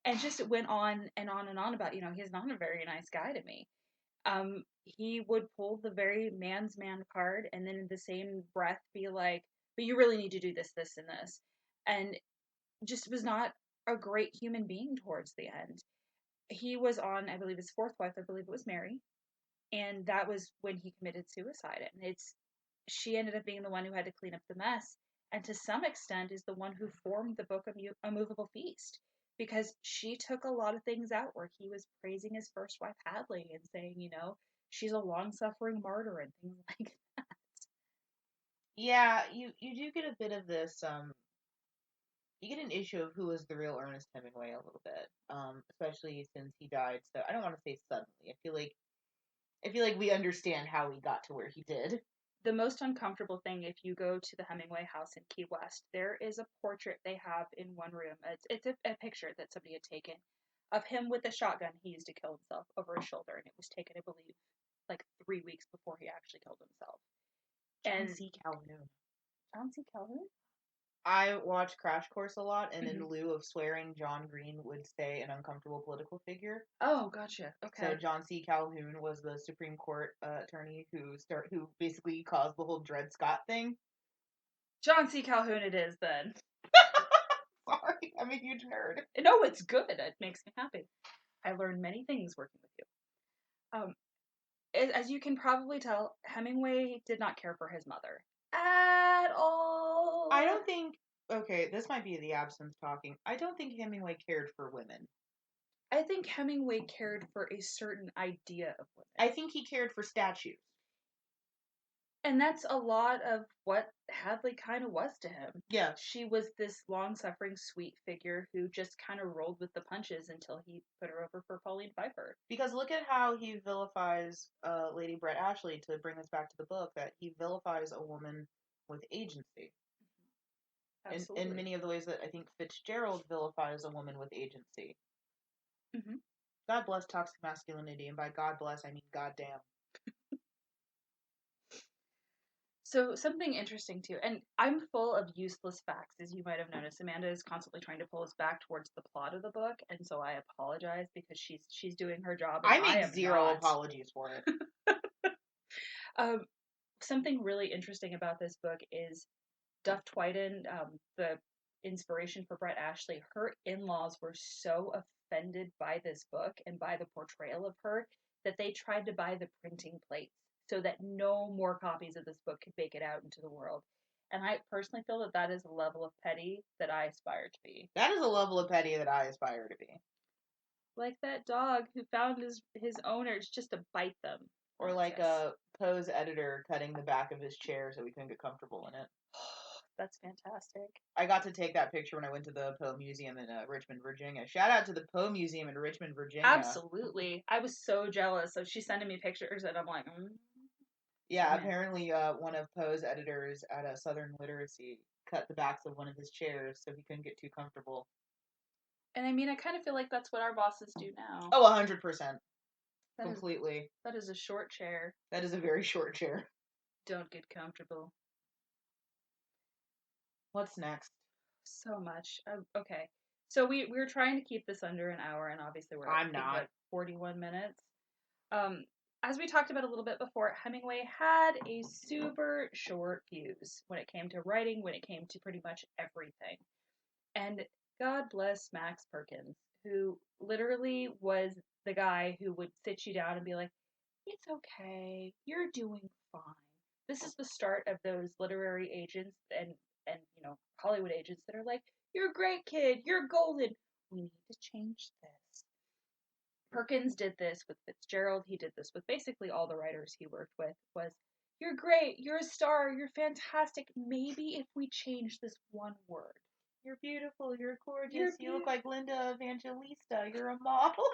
And just went on and on and on about, he's not a very nice guy to me. He would pull the very man's man card and then in the same breath be like, but you really need to do this, this, and this. And just was not a great human being towards the end. He was on, I believe, his 4th wife, I believe it was Mary. And that was when he committed suicide. And she ended up being the one who had to clean up the mess. And to some extent is the one who formed the book A Movable Feast. Because she took a lot of things out where he was praising his first wife, Hadley, and saying, she's a long-suffering martyr and things like that. Yeah, you do get a bit of this, you get an issue of who was the real Ernest Hemingway a little bit, especially since he died. So I don't want to say suddenly. I feel like we understand how he got to where he did. The most uncomfortable thing, if you go to the Hemingway house in Key West, there is a portrait they have in one room. It's a picture that somebody had taken of him with a shotgun he used to kill himself over his shoulder, and it was taken, I believe, like 3 weeks before he actually killed himself. John C. Calhoun. John C. Calhoun? I watch Crash Course a lot, and in lieu of swearing, John Green would say an uncomfortable political figure. Oh, gotcha. Okay. So John C. Calhoun was the Supreme Court attorney who basically caused the whole Dred Scott thing. John C. Calhoun it is, then. Sorry, I'm a huge nerd. No, it's good. It makes me happy. I learned many things working with you. As you can probably tell, Hemingway did not care for his mother at all. I don't think. Okay, this might be the absinthe talking. I don't think Hemingway cared for women. I think Hemingway cared for a certain idea of women. I think he cared for statues. And that's a lot of what Hadley kind of was to him. Yeah. She was this long-suffering, sweet figure who just kind of rolled with the punches until he put her over for Pauline Pfeiffer. Because look at how he vilifies Lady Brett Ashley, to bring us back to the book, that he vilifies a woman with agency. Absolutely. In many of the ways that I think Fitzgerald vilifies a woman with agency. Mm-hmm. God bless toxic masculinity, and by God bless, I mean goddamn. So something interesting too, and I'm full of useless facts, as you might have noticed. Amanda is constantly trying to pull us back towards the plot of the book, and so I apologize because she's doing her job. And I make am zero not. apologies for it. Something really interesting about this book is Duff Twiden, the inspiration for Brett Ashley. Her in-laws were so offended by this book and by the portrayal of her that they tried to buy the printing plates so that no more copies of this book could make it out into the world. And I personally feel that that is a level of petty that I aspire to be. That is a level of petty that I aspire to be. Like that dog who found his owners just to bite them. Or like a Poe's editor cutting the back of his chair so we couldn't get comfortable in it. That's fantastic. I got to take that picture when I went to the Poe Museum in Richmond, Virginia. Shout out to the Poe Museum in Richmond, Virginia. Absolutely. I was so jealous. So she's sending me pictures and I'm like, Yeah, apparently one of Poe's editors at a Southern Literacy cut the backs of one of his chairs so he couldn't get too comfortable. And I mean, I kind of feel like that's what our bosses do now. Oh, 100%. Completely. That is a short chair. That is a very short chair. Don't get comfortable. What's next? So much. Okay. So we were trying to keep this under an hour, and obviously we're at 41 minutes. As we talked about a little bit before, Hemingway had a super short fuse when it came to writing, when it came to pretty much everything. And God bless Max Perkins, who literally was the guy who would sit you down and be like, it's okay, you're doing fine. This is the start of those literary agents and Hollywood agents that are like, you're a great kid, you're golden. We need to change this. Perkins did this with Fitzgerald. He did this with basically all the writers he worked with. Was, you're great, you're a star, you're fantastic. Maybe if we change this one word. You're beautiful, you're gorgeous, you look like Linda Evangelista, you're a model.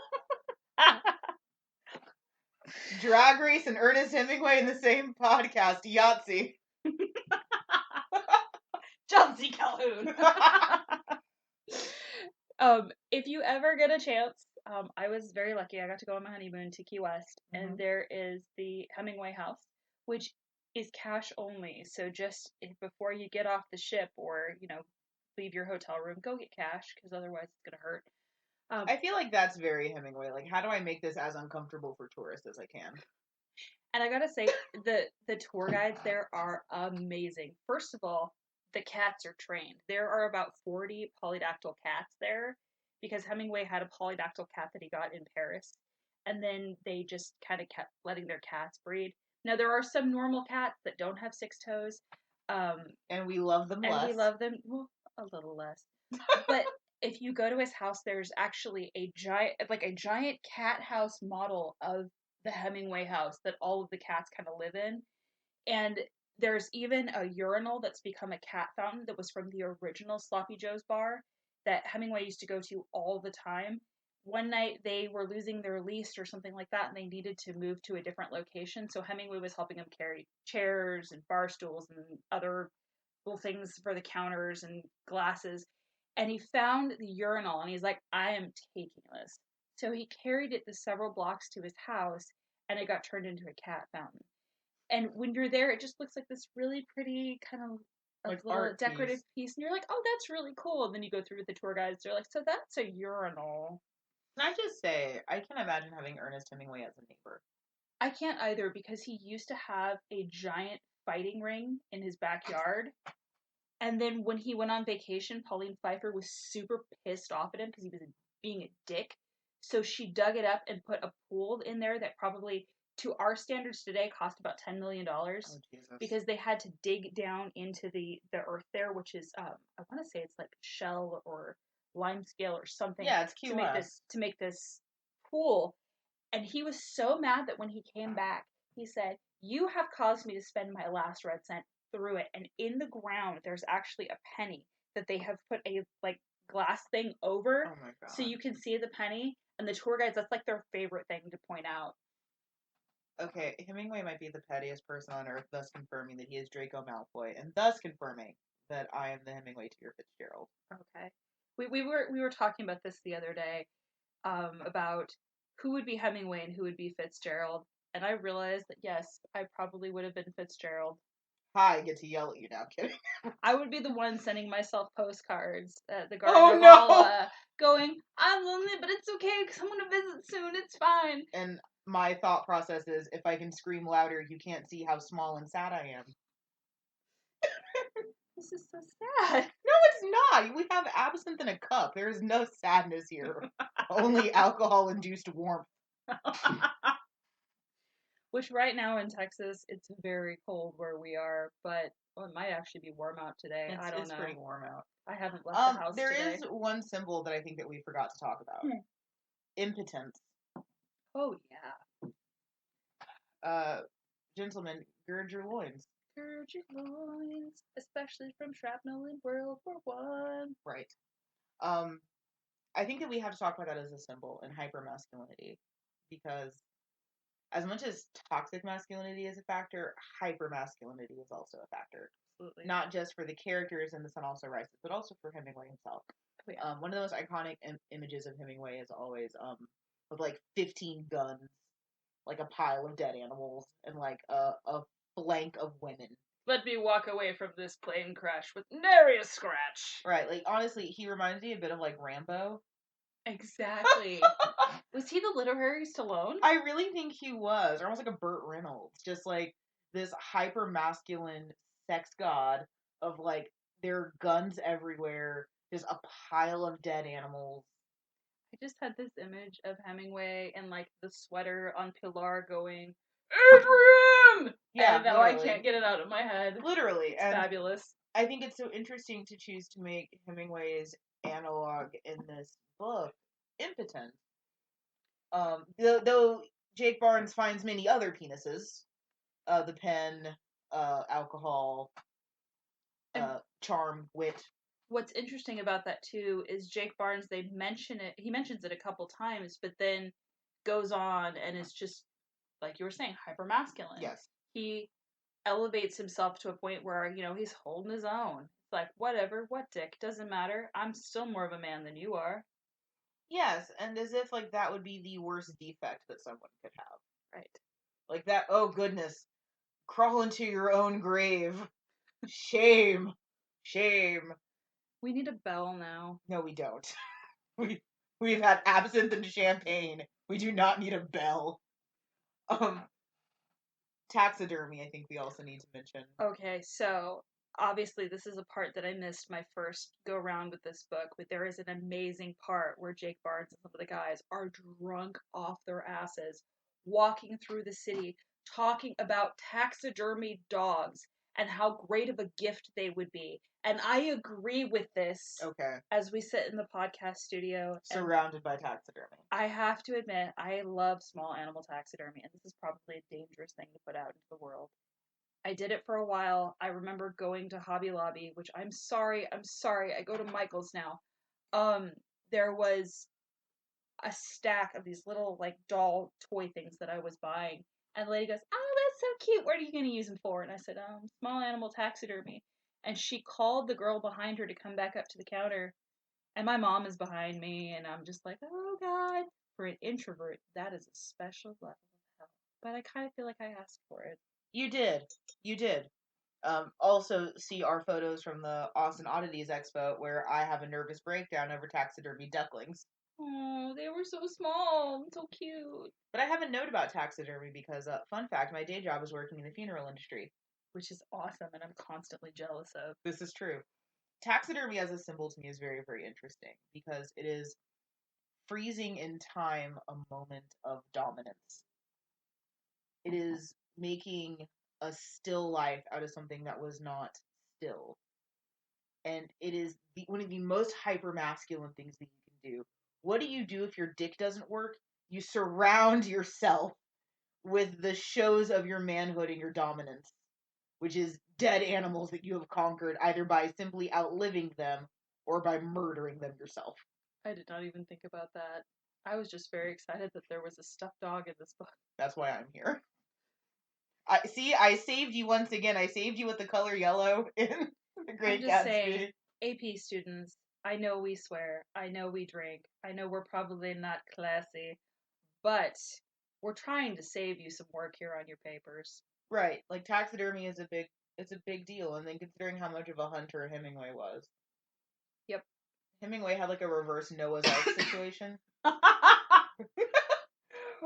Drag Race and Ernest Hemingway in the same podcast. Yahtzee. John C. Calhoun. If you ever get a chance, I was very lucky. I got to go on my honeymoon to Key West, and there is the Hemingway house, which is cash only. So just before you get off the ship or, leave your hotel room, go get cash, because otherwise it's going to hurt. I feel like that's very Hemingway. Like, how do I make this as uncomfortable for tourists as I can? And I gotta say, the tour guides there are amazing. First of all, the cats are trained. There are about 40 polydactyl cats there because Hemingway had a polydactyl cat that he got in Paris. And then they just kind of kept letting their cats breed. Now, there are some normal cats that don't have 6 toes. And we love them less. And we love them, well, a little less. But if you go to his house, there's actually a giant cat house model of the Hemingway house that all of the cats kind of live in. And there's even a urinal that's become a cat fountain that was from the original Sloppy Joe's bar that Hemingway used to go to all the time. One night they were losing their lease or something like that, and they needed to move to a different location. So Hemingway was helping them carry chairs and bar stools and other little things for the counters and glasses. And he found the urinal, and he's like, I am taking this. So he carried it the several blocks to his house, and it got turned into a cat fountain. And when you're there, it just looks like this really pretty kind of like little decorative piece. And you're like, oh, that's really cool. And then you go through with the tour guides. They're like, so that's a urinal. Can I just say, I can't imagine having Ernest Hemingway as a neighbor. I can't either, because he used to have a giant fighting ring in his backyard. And then when he went on vacation, Pauline Pfeiffer was super pissed off at him because he was being a dick. So she dug it up and put a pool in there that probably, to our standards today, cost about $10 million. Oh, because they had to dig down into the earth there, which is, I want to say it's like shell or limescale or something. Yeah, it's Key West. To make this pool. And he was so mad that when he came back, he said, You have caused me to spend my last red cent through it, and in the ground there's actually a penny that they have put a like glass thing over Oh my so god. you can see the penny. And the tour guides, that's like their favorite thing to point out. Okay, Hemingway might be the pettiest person on earth, thus confirming that he is Draco Malfoy, and thus confirming that I am the Hemingway to your Fitzgerald. Okay, we were talking about this the other day, about who would be Hemingway and who would be Fitzgerald, and I realized that yes, I probably would have been Fitzgerald. Hi, I get to yell at you now. Kidding. I would be the one sending myself postcards at the Garden Oh of no! Allah, going, "I'm lonely, but it's okay because I'm gonna visit soon. It's fine." And my thought process is, if I can scream louder, you can't see how small and sad I am. This is so sad. No, it's not. We have absinthe in a cup. There is no sadness here. Only alcohol-induced warmth. Which right now in Texas, it's very cold where we are, but well, it might actually be warm out today. I don't It's know. pretty warm out. I haven't left the house There today. is one symbol that I think that we forgot to talk about. Impotence. Oh yeah. Gentlemen, gird your loins. Gird your loins, especially from shrapnel in World War One. Right. I think that we have to talk about that as a symbol in hypermasculinity, because as much as toxic masculinity is a factor, hypermasculinity is also a factor. Absolutely. Not just for the characters in The Sun Also Rises, but also for Hemingway himself. Oh, yeah. One of the most iconic images of Hemingway is always with like 15 guns, like a pile of dead animals, and like a flank of women. Let me walk away from this plane crash with nary a scratch. Right, like honestly, he reminds me a bit of like Rambo. Exactly. Was he the literary Stallone? I really think he was, or almost like a Burt Reynolds, just like this hyper masculine sex god of like there are guns everywhere, just a pile of dead animals. I just had this image of Hemingway and like the sweater on Pilar going, Adrian! Yeah, and now I can't get it out of my head. Literally, It's and fabulous. I think it's so interesting to choose to make Hemingway's analog in this book impotent. Though Jake Barnes finds many other penises, the pen, alcohol, charm, wit. What's interesting about that too is Jake Barnes. They mention it. He mentions it a couple times, but then goes on and is just like you were saying, hyper masculine. Yes. He elevates himself to a point where he's holding his own. It's like whatever, what dick doesn't matter. I'm still more of a man than you are. Yes, and as if like that would be the worst defect that someone could have. Right. Like that. Oh goodness, crawl into your own grave. Shame, shame. We need a bell now. No, we don't. We've had absinthe and champagne. We do not need a bell. Taxidermy, I think we also need to mention. Okay, so obviously this is a part that I missed my first go around with this book, but there is an amazing part where Jake Barnes and some of the guys are drunk off their asses, walking through the city, talking about taxidermy dogs and how great of a gift they would be. And I agree with this. Okay. As we sit in the podcast studio. Surrounded by taxidermy. I have to admit, I love small animal taxidermy, and this is probably a dangerous thing to put out into the world. I did it for a while. I remember going to Hobby Lobby, which I'm sorry, I go to Michael's now. There was a stack of these little like doll toy things that I was buying. And the lady goes, "Oh, that's so cute. What are you gonna use them for?" And I said, "Small animal taxidermy." And she called the girl behind her to come back up to the counter. And my mom is behind me, and I'm just like, "Oh God." For an introvert, that is a special level of hell. But I kind of feel like I asked for it. You did. You did. Also, see our photos from the Austin Oddities Expo where I have a nervous breakdown over taxidermy ducklings. Oh, they were so small, so cute. But I have a note about taxidermy because, fun fact, my day job is working in the funeral industry. Which is awesome, and I'm constantly jealous of. This is true. Taxidermy as a symbol to me is very, very interesting because it is freezing in time a moment of dominance. It is making a still life out of something that was not still. And it is one of the most hyper masculine things that you can do. What do you do if your dick doesn't work? You surround yourself with the shows of your manhood and your dominance, which is dead animals that you have conquered either by simply outliving them or by murdering them yourself. I did not even think about that. I was just very excited that there was a stuffed dog in this book. That's why I'm here. I saved you once again. I saved you with the color yellow in The Great I'm just Gatsby. saying, AP students, I know we swear, I know we drink, I know we're probably not classy, but we're trying to save you some work here on your papers. Right, like taxidermy is it's a big deal, and then considering how much of a hunter Hemingway was. Yep. Hemingway had like a reverse Noah's Ark situation.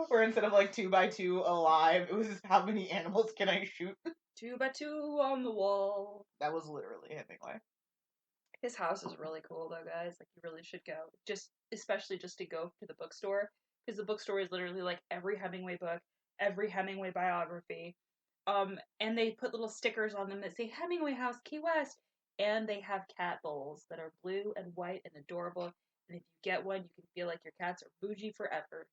Where instead of like 2x2 alive, it was just how many animals can I shoot? 2 by 2 on the wall. That was literally Hemingway. His house is really cool though, guys. Like, you really should go. Especially just to go to the bookstore. Because the bookstore is literally like every Hemingway book, every Hemingway biography. And they put little stickers on them that say Hemingway House, Key West. And they have cat bowls that are blue and white and adorable. And if you get one, you can feel like your cats are bougie forever.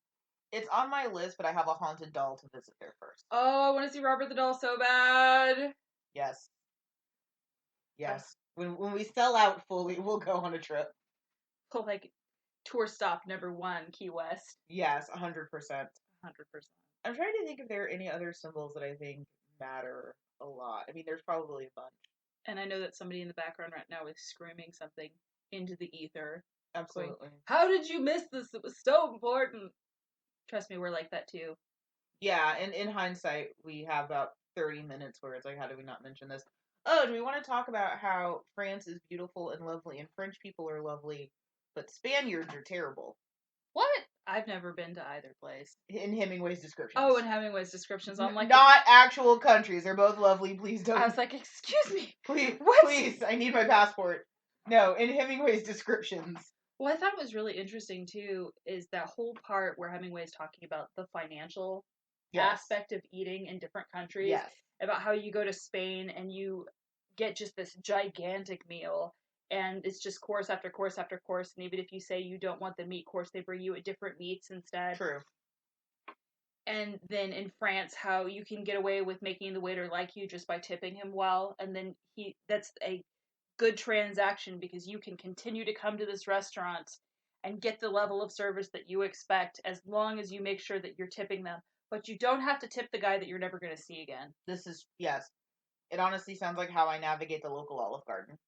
It's on my list, but I have a haunted doll to visit there first. Oh, I want to see Robert the Doll so bad. Yes. Yes. When we sell out fully, we'll go on a trip. Like, tour stop number 1, Key West. Yes, 100%. 100%. I'm trying to think if there are any other symbols that I think matter a lot. I mean, there's probably a bunch. And I know that somebody in the background right now is screaming something into the ether. Absolutely. Going, how did you miss this? It was so important. Trust me, we're like that too. Yeah, and in hindsight, we have about 30 minutes where it's like, how do we not mention this? Oh, do we want to talk about how France is beautiful and lovely and French people are lovely, but Spaniards are terrible? What? I've never been to either place. In Hemingway's descriptions. Oh, in Hemingway's descriptions. I'm like, not actual countries. They're both lovely. Please don't. I was like, excuse me. Please, what? Please, I need my passport. No, in Hemingway's descriptions. What I thought was really interesting too is that whole part where Hemingway is talking about the financial aspect of eating in different countries. Yes. About how you go to Spain and you get just this gigantic meal. And it's just course after course after course. And even if you say you don't want the meat course, they bring you a different meats instead. True. And then in France, how you can get away with making the waiter like you just by tipping him well. And then that's a good transaction because you can continue to come to this restaurant and get the level of service that you expect as long as you make sure that you're tipping them. But you don't have to tip the guy that you're never going to see again. This is, yes. It honestly sounds like how I navigate the local Olive Garden.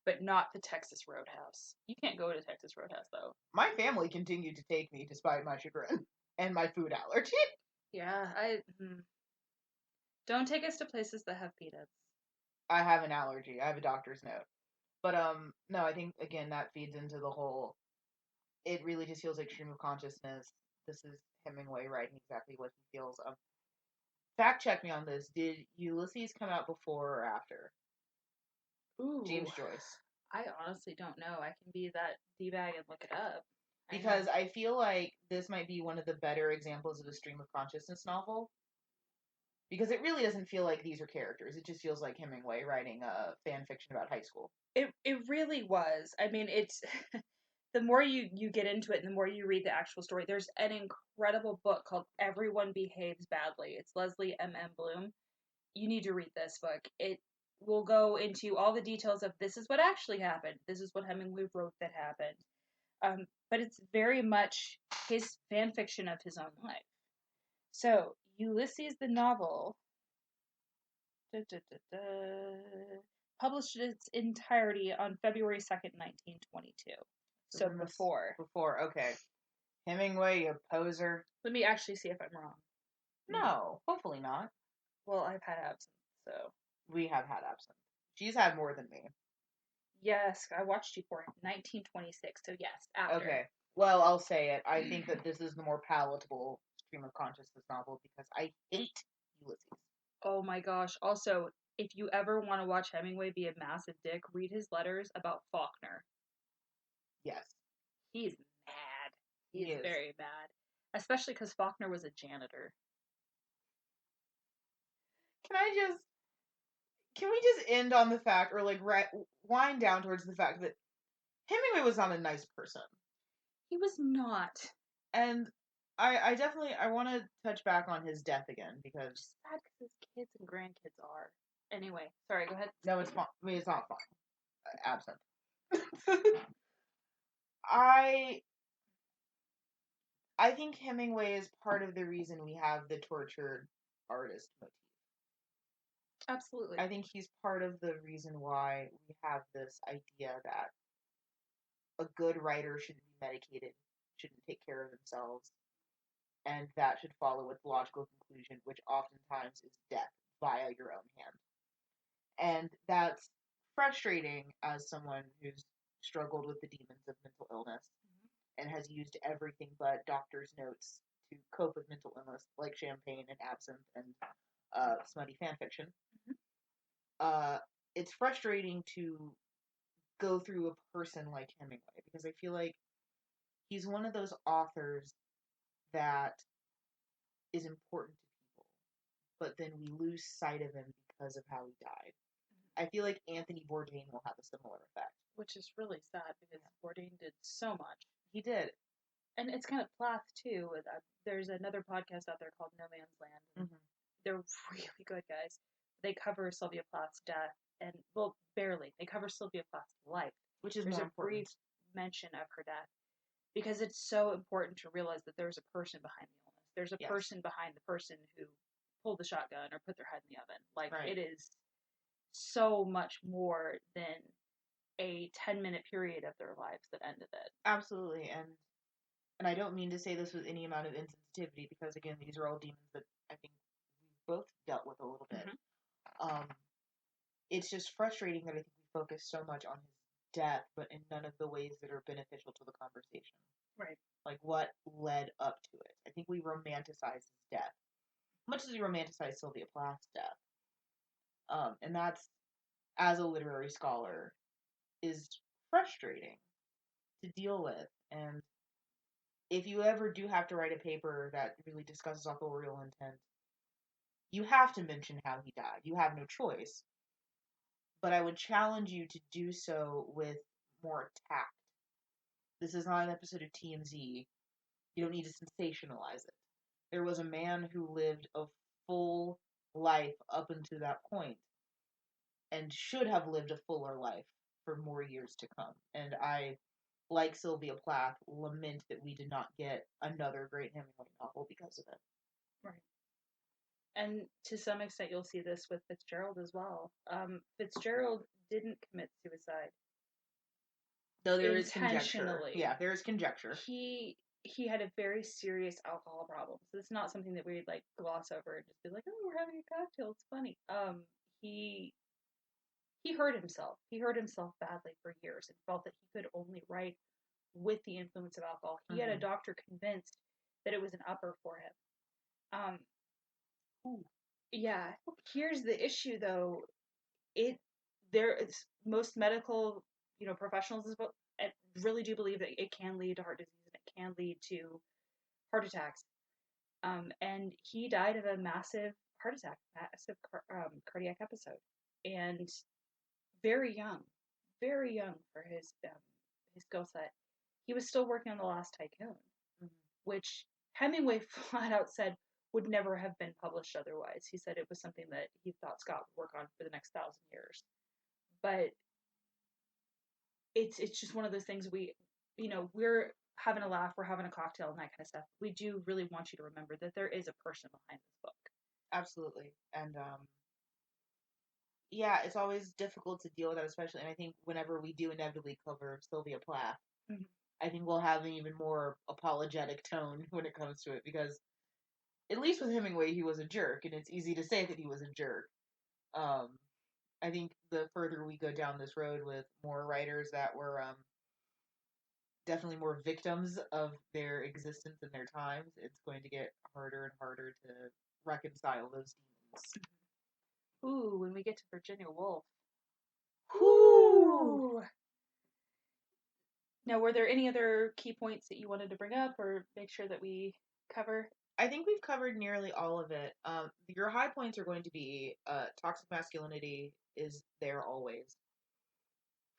But not the Texas Roadhouse. You can't go to Texas Roadhouse, though. My family continued to take me despite my chagrin and my food allergy. Yeah, don't take us to places that have peanuts. I have an allergy. I have a doctor's note. But, no, I think, again, that feeds into the whole, it really just feels like stream of consciousness. This is Hemingway writing exactly what he feels. Fact check me on this. Did Ulysses come out before or after? Ooh. James Joyce. I honestly don't know. I can be that D-bag and look it up. Because I feel like this might be one of the better examples of a stream of consciousness novel. Because it really doesn't feel like these are characters. It just feels like Hemingway writing a fan fiction about high school. It really was. I mean, it's the more you get into it and the more you read the actual story, there's an incredible book called Everyone Behaves Badly. It's Leslie M. Bloom. You need to read this book. It will go into all the details of this is what actually happened. This is what Hemingway wrote that happened. But it's very much his fan fiction of his own life. So, Ulysses the novel published its entirety on February 2nd, 1922. So before. Before, okay. Hemingway, you poser. Let me actually see if I'm wrong. No, hopefully not. Well, I've had absinthe, so. We have had absinthe. She's had more than me. Yes, I watched you for 1926, so yes, after. Okay. Well, I'll say it. I think that this is the more palatable stream of consciousness novel because I hate Ulysses. Oh my gosh. Also, if you ever want to watch Hemingway be a massive dick, read his letters about Faulkner. Yes. He's mad. He is very mad. Especially because Faulkner was a janitor. Can we just end on the fact, or like wind down towards the fact that Hemingway was not a nice person. He was not. And I definitely I want to touch back on his death again because It's sad because his kids and grandkids are. Anyway, sorry, go ahead. no, it's fine. I mean, it's not fine. Absent. I I think Hemingway is part of the reason we have the tortured artist motif. Absolutely. I think he's part of the reason why we have this idea that a good writer shouldn't be medicated, shouldn't take care of themselves, and that should follow its logical conclusion, which oftentimes is death via your own hand. And that's frustrating as someone who's struggled with the demons of mental illness and has used everything but doctor's notes to cope with mental illness, like champagne and absinthe and smutty fanfiction. Mm-hmm. It's frustrating to go through a person like Hemingway because I feel like he's one of those authors that is important to people, but then we lose sight of him because of how he died. I feel like Anthony Bourdain will have a similar effect. Which is really sad because Bourdain did so much. He did. And it's kind of Plath, too. There's another podcast out there called No Man's Land. Mm-hmm. They're really good, guys. They cover Sylvia Plath's death, and, well, barely. They cover Sylvia Plath's life. Which is There's more a important. brief mention of her death because it's so important to realize that there's a person behind the illness. There's a person behind the person who pulled the shotgun or put their head in the oven. Like, it is so much more than a 10-minute period of their lives that ended it. Absolutely. And I don't mean to say this with any amount of insensitivity because, again, these are all demons that I think we've both dealt with a little bit. Mm-hmm. It's just frustrating that I think we focus so much on his death, but in none of the ways that are beneficial to the conversation. Right. Like what led up to it. I think we romanticize his death, much as we romanticize Sylvia Plath's death. And that's, as a literary scholar, is frustrating to deal with. And if you ever do have to write a paper that really discusses authorial intent, you have to mention how he died. You have no choice. But I would challenge you to do so with more tact. This is not an episode of TMZ. You don't need to sensationalize it. There was a man who lived a full life up until that point and should have lived a fuller life for more years to come. And I, like Sylvia Plath, lament that we did not get another great Hemingway novel because of it. Right. And to some extent, you'll see this with Fitzgerald as well. Fitzgerald didn't commit suicide. Though there is conjecture. Yeah, there is conjecture. He had a very serious alcohol problem. So it's not something that we'd like gloss over and just be like, oh, we're having a cocktail. It's funny. He hurt himself. He hurt himself badly for years and felt that he could only write with the influence of alcohol. He had a doctor convinced that it was an upper for him. Yeah. Here's the issue, though. Most medical, professionals really do believe that it can lead to heart disease and it can lead to heart attacks. And he died of a massive heart attack, massive cardiac episode, and very young for his skill set. He was still working on The Last Tycoon, which Hemingway flat out said would never have been published otherwise. He said it was something that he thought Scott would work on for the next 1,000 years. But it's just one of those things we're having a laugh, we're having a cocktail and that kind of stuff. We do really want you to remember that there is a person behind this book. Absolutely. And yeah, it's always difficult to deal with that, especially, and I think whenever we do inevitably cover Sylvia Plath, I think we'll have an even more apologetic tone when it comes to it, because at least with Hemingway, he was a jerk, and it's easy to say that he was a jerk. I think the further we go down this road with more writers that were definitely more victims of their existence and their times, it's going to get harder and harder to reconcile those demons. Ooh, when we get to Virginia Woolf. Ooh. Now, were there any other key points that you wanted to bring up or make sure that we cover? I think we've covered nearly all of it. Your high points are going to be toxic masculinity is there always.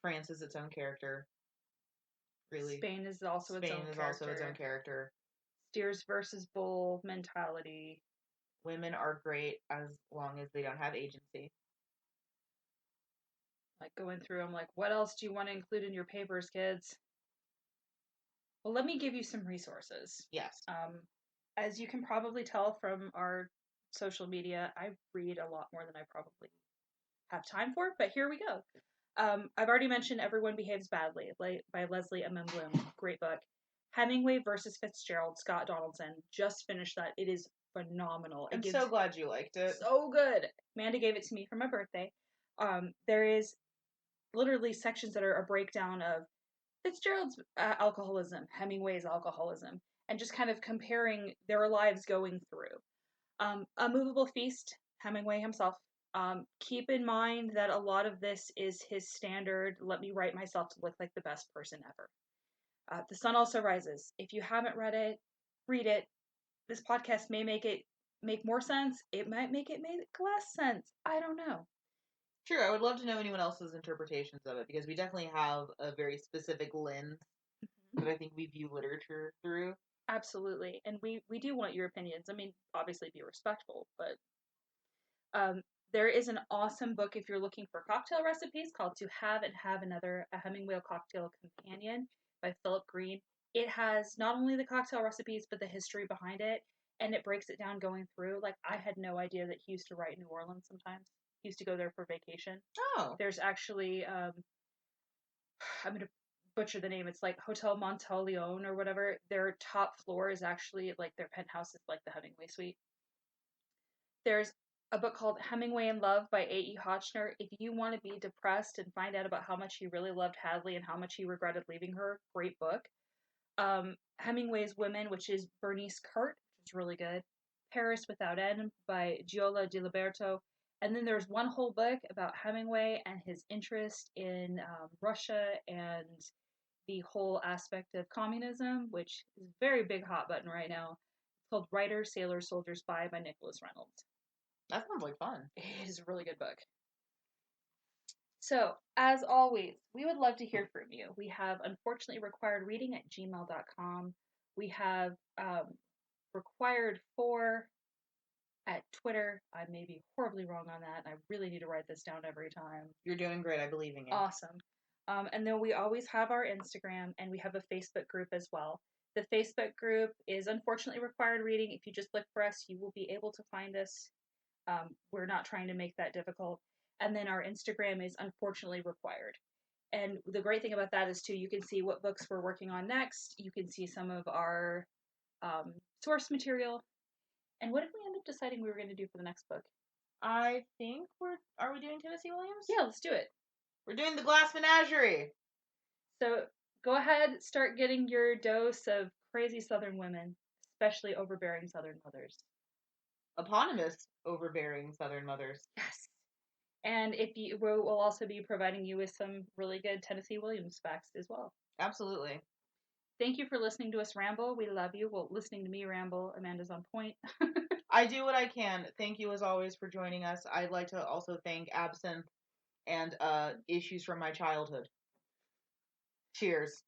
France is its own character. Really. Spain is also its own character. Its own character. Steers versus bull mentality. Women are great as long as they don't have agency. Like going through, I'm like, what else do you want to include in your papers, kids? Well, let me give you some resources. Yes. As you can probably tell from our social media, I read a lot more than I probably have time for, but here we go. I've already mentioned Everyone Behaves Badly by Leslie M. Bloom. Great book. Hemingway versus Fitzgerald, Scott Donaldson. Just finished that. It is phenomenal. I'm so glad you liked it. So good. Amanda gave it to me for my birthday. There is literally sections that are a breakdown of Fitzgerald's alcoholism, Hemingway's alcoholism, and just kind of comparing their lives going through. A Movable Feast, Hemingway himself. Keep in mind that a lot of this is his standard, let me write myself to look like the best person ever. The Sun Also Rises. If you haven't read it, read it. This podcast may make more sense. It might make less sense. I don't know. Sure, I would love to know anyone else's interpretations of it, because we definitely have a very specific lens that I think we view literature through. Absolutely. And we do want your opinions. I mean, obviously be respectful, but there is an awesome book if you're looking for cocktail recipes called To Have and Have Another, a Hemingway cocktail companion by Philip Green. It has not only the cocktail recipes, but the history behind it, and it breaks it down going through. Like, I had no idea that he used to write in New Orleans sometimes. He used to go there for vacation. Oh. There's actually, I'm going to butcher the name. It's like Hotel Monteleone or whatever. Their top floor is actually, like, their penthouse is like the Hemingway suite. There's a book called Hemingway in Love by A.E. Hotchner. If you want to be depressed and find out about how much he really loved Hadley and how much he regretted leaving her, great book. Hemingway's Women, which is Bernice Kurt, which is really good. Paris Without End by Giola Di Liberto. And then there's one whole book about Hemingway and his interest in Russia and the whole aspect of communism, which is a very big hot button right now. It's called Writer, Sailor, Soldier, Spy by Nicholas Reynolds. That sounds like fun. It is a really good book. So, as always, we would love to hear from you. We have unfortunately required reading at gmail.com. We have required for at Twitter. I may be horribly wrong on that. I really need to write this down every time. You're doing great. I believe in you. Awesome. And then we always have our Instagram, and we have a Facebook group as well. The Facebook group is unfortunately required reading. If you just look for us, you will be able to find us. We're not trying to make that difficult. And then our Instagram is unfortunately required. And the great thing about that is, too, you can see what books we're working on next. You can see some of our source material. And what did we end up deciding we were going to do for the next book? I think are we doing Tennessee Williams? Yeah, let's do it. We're doing The Glass Menagerie. So go ahead, start getting your dose of crazy Southern women, especially overbearing Southern mothers. Eponymous overbearing Southern mothers. Yes. And we'll also be providing you with some really good Tennessee Williams facts as well. Absolutely. Thank you for listening to us ramble. We love you. Well, listening to me ramble. Amanda's on point. I do what I can. Thank you as always for joining us. I'd like to also thank Absinthe and Issues from My Childhood. Cheers.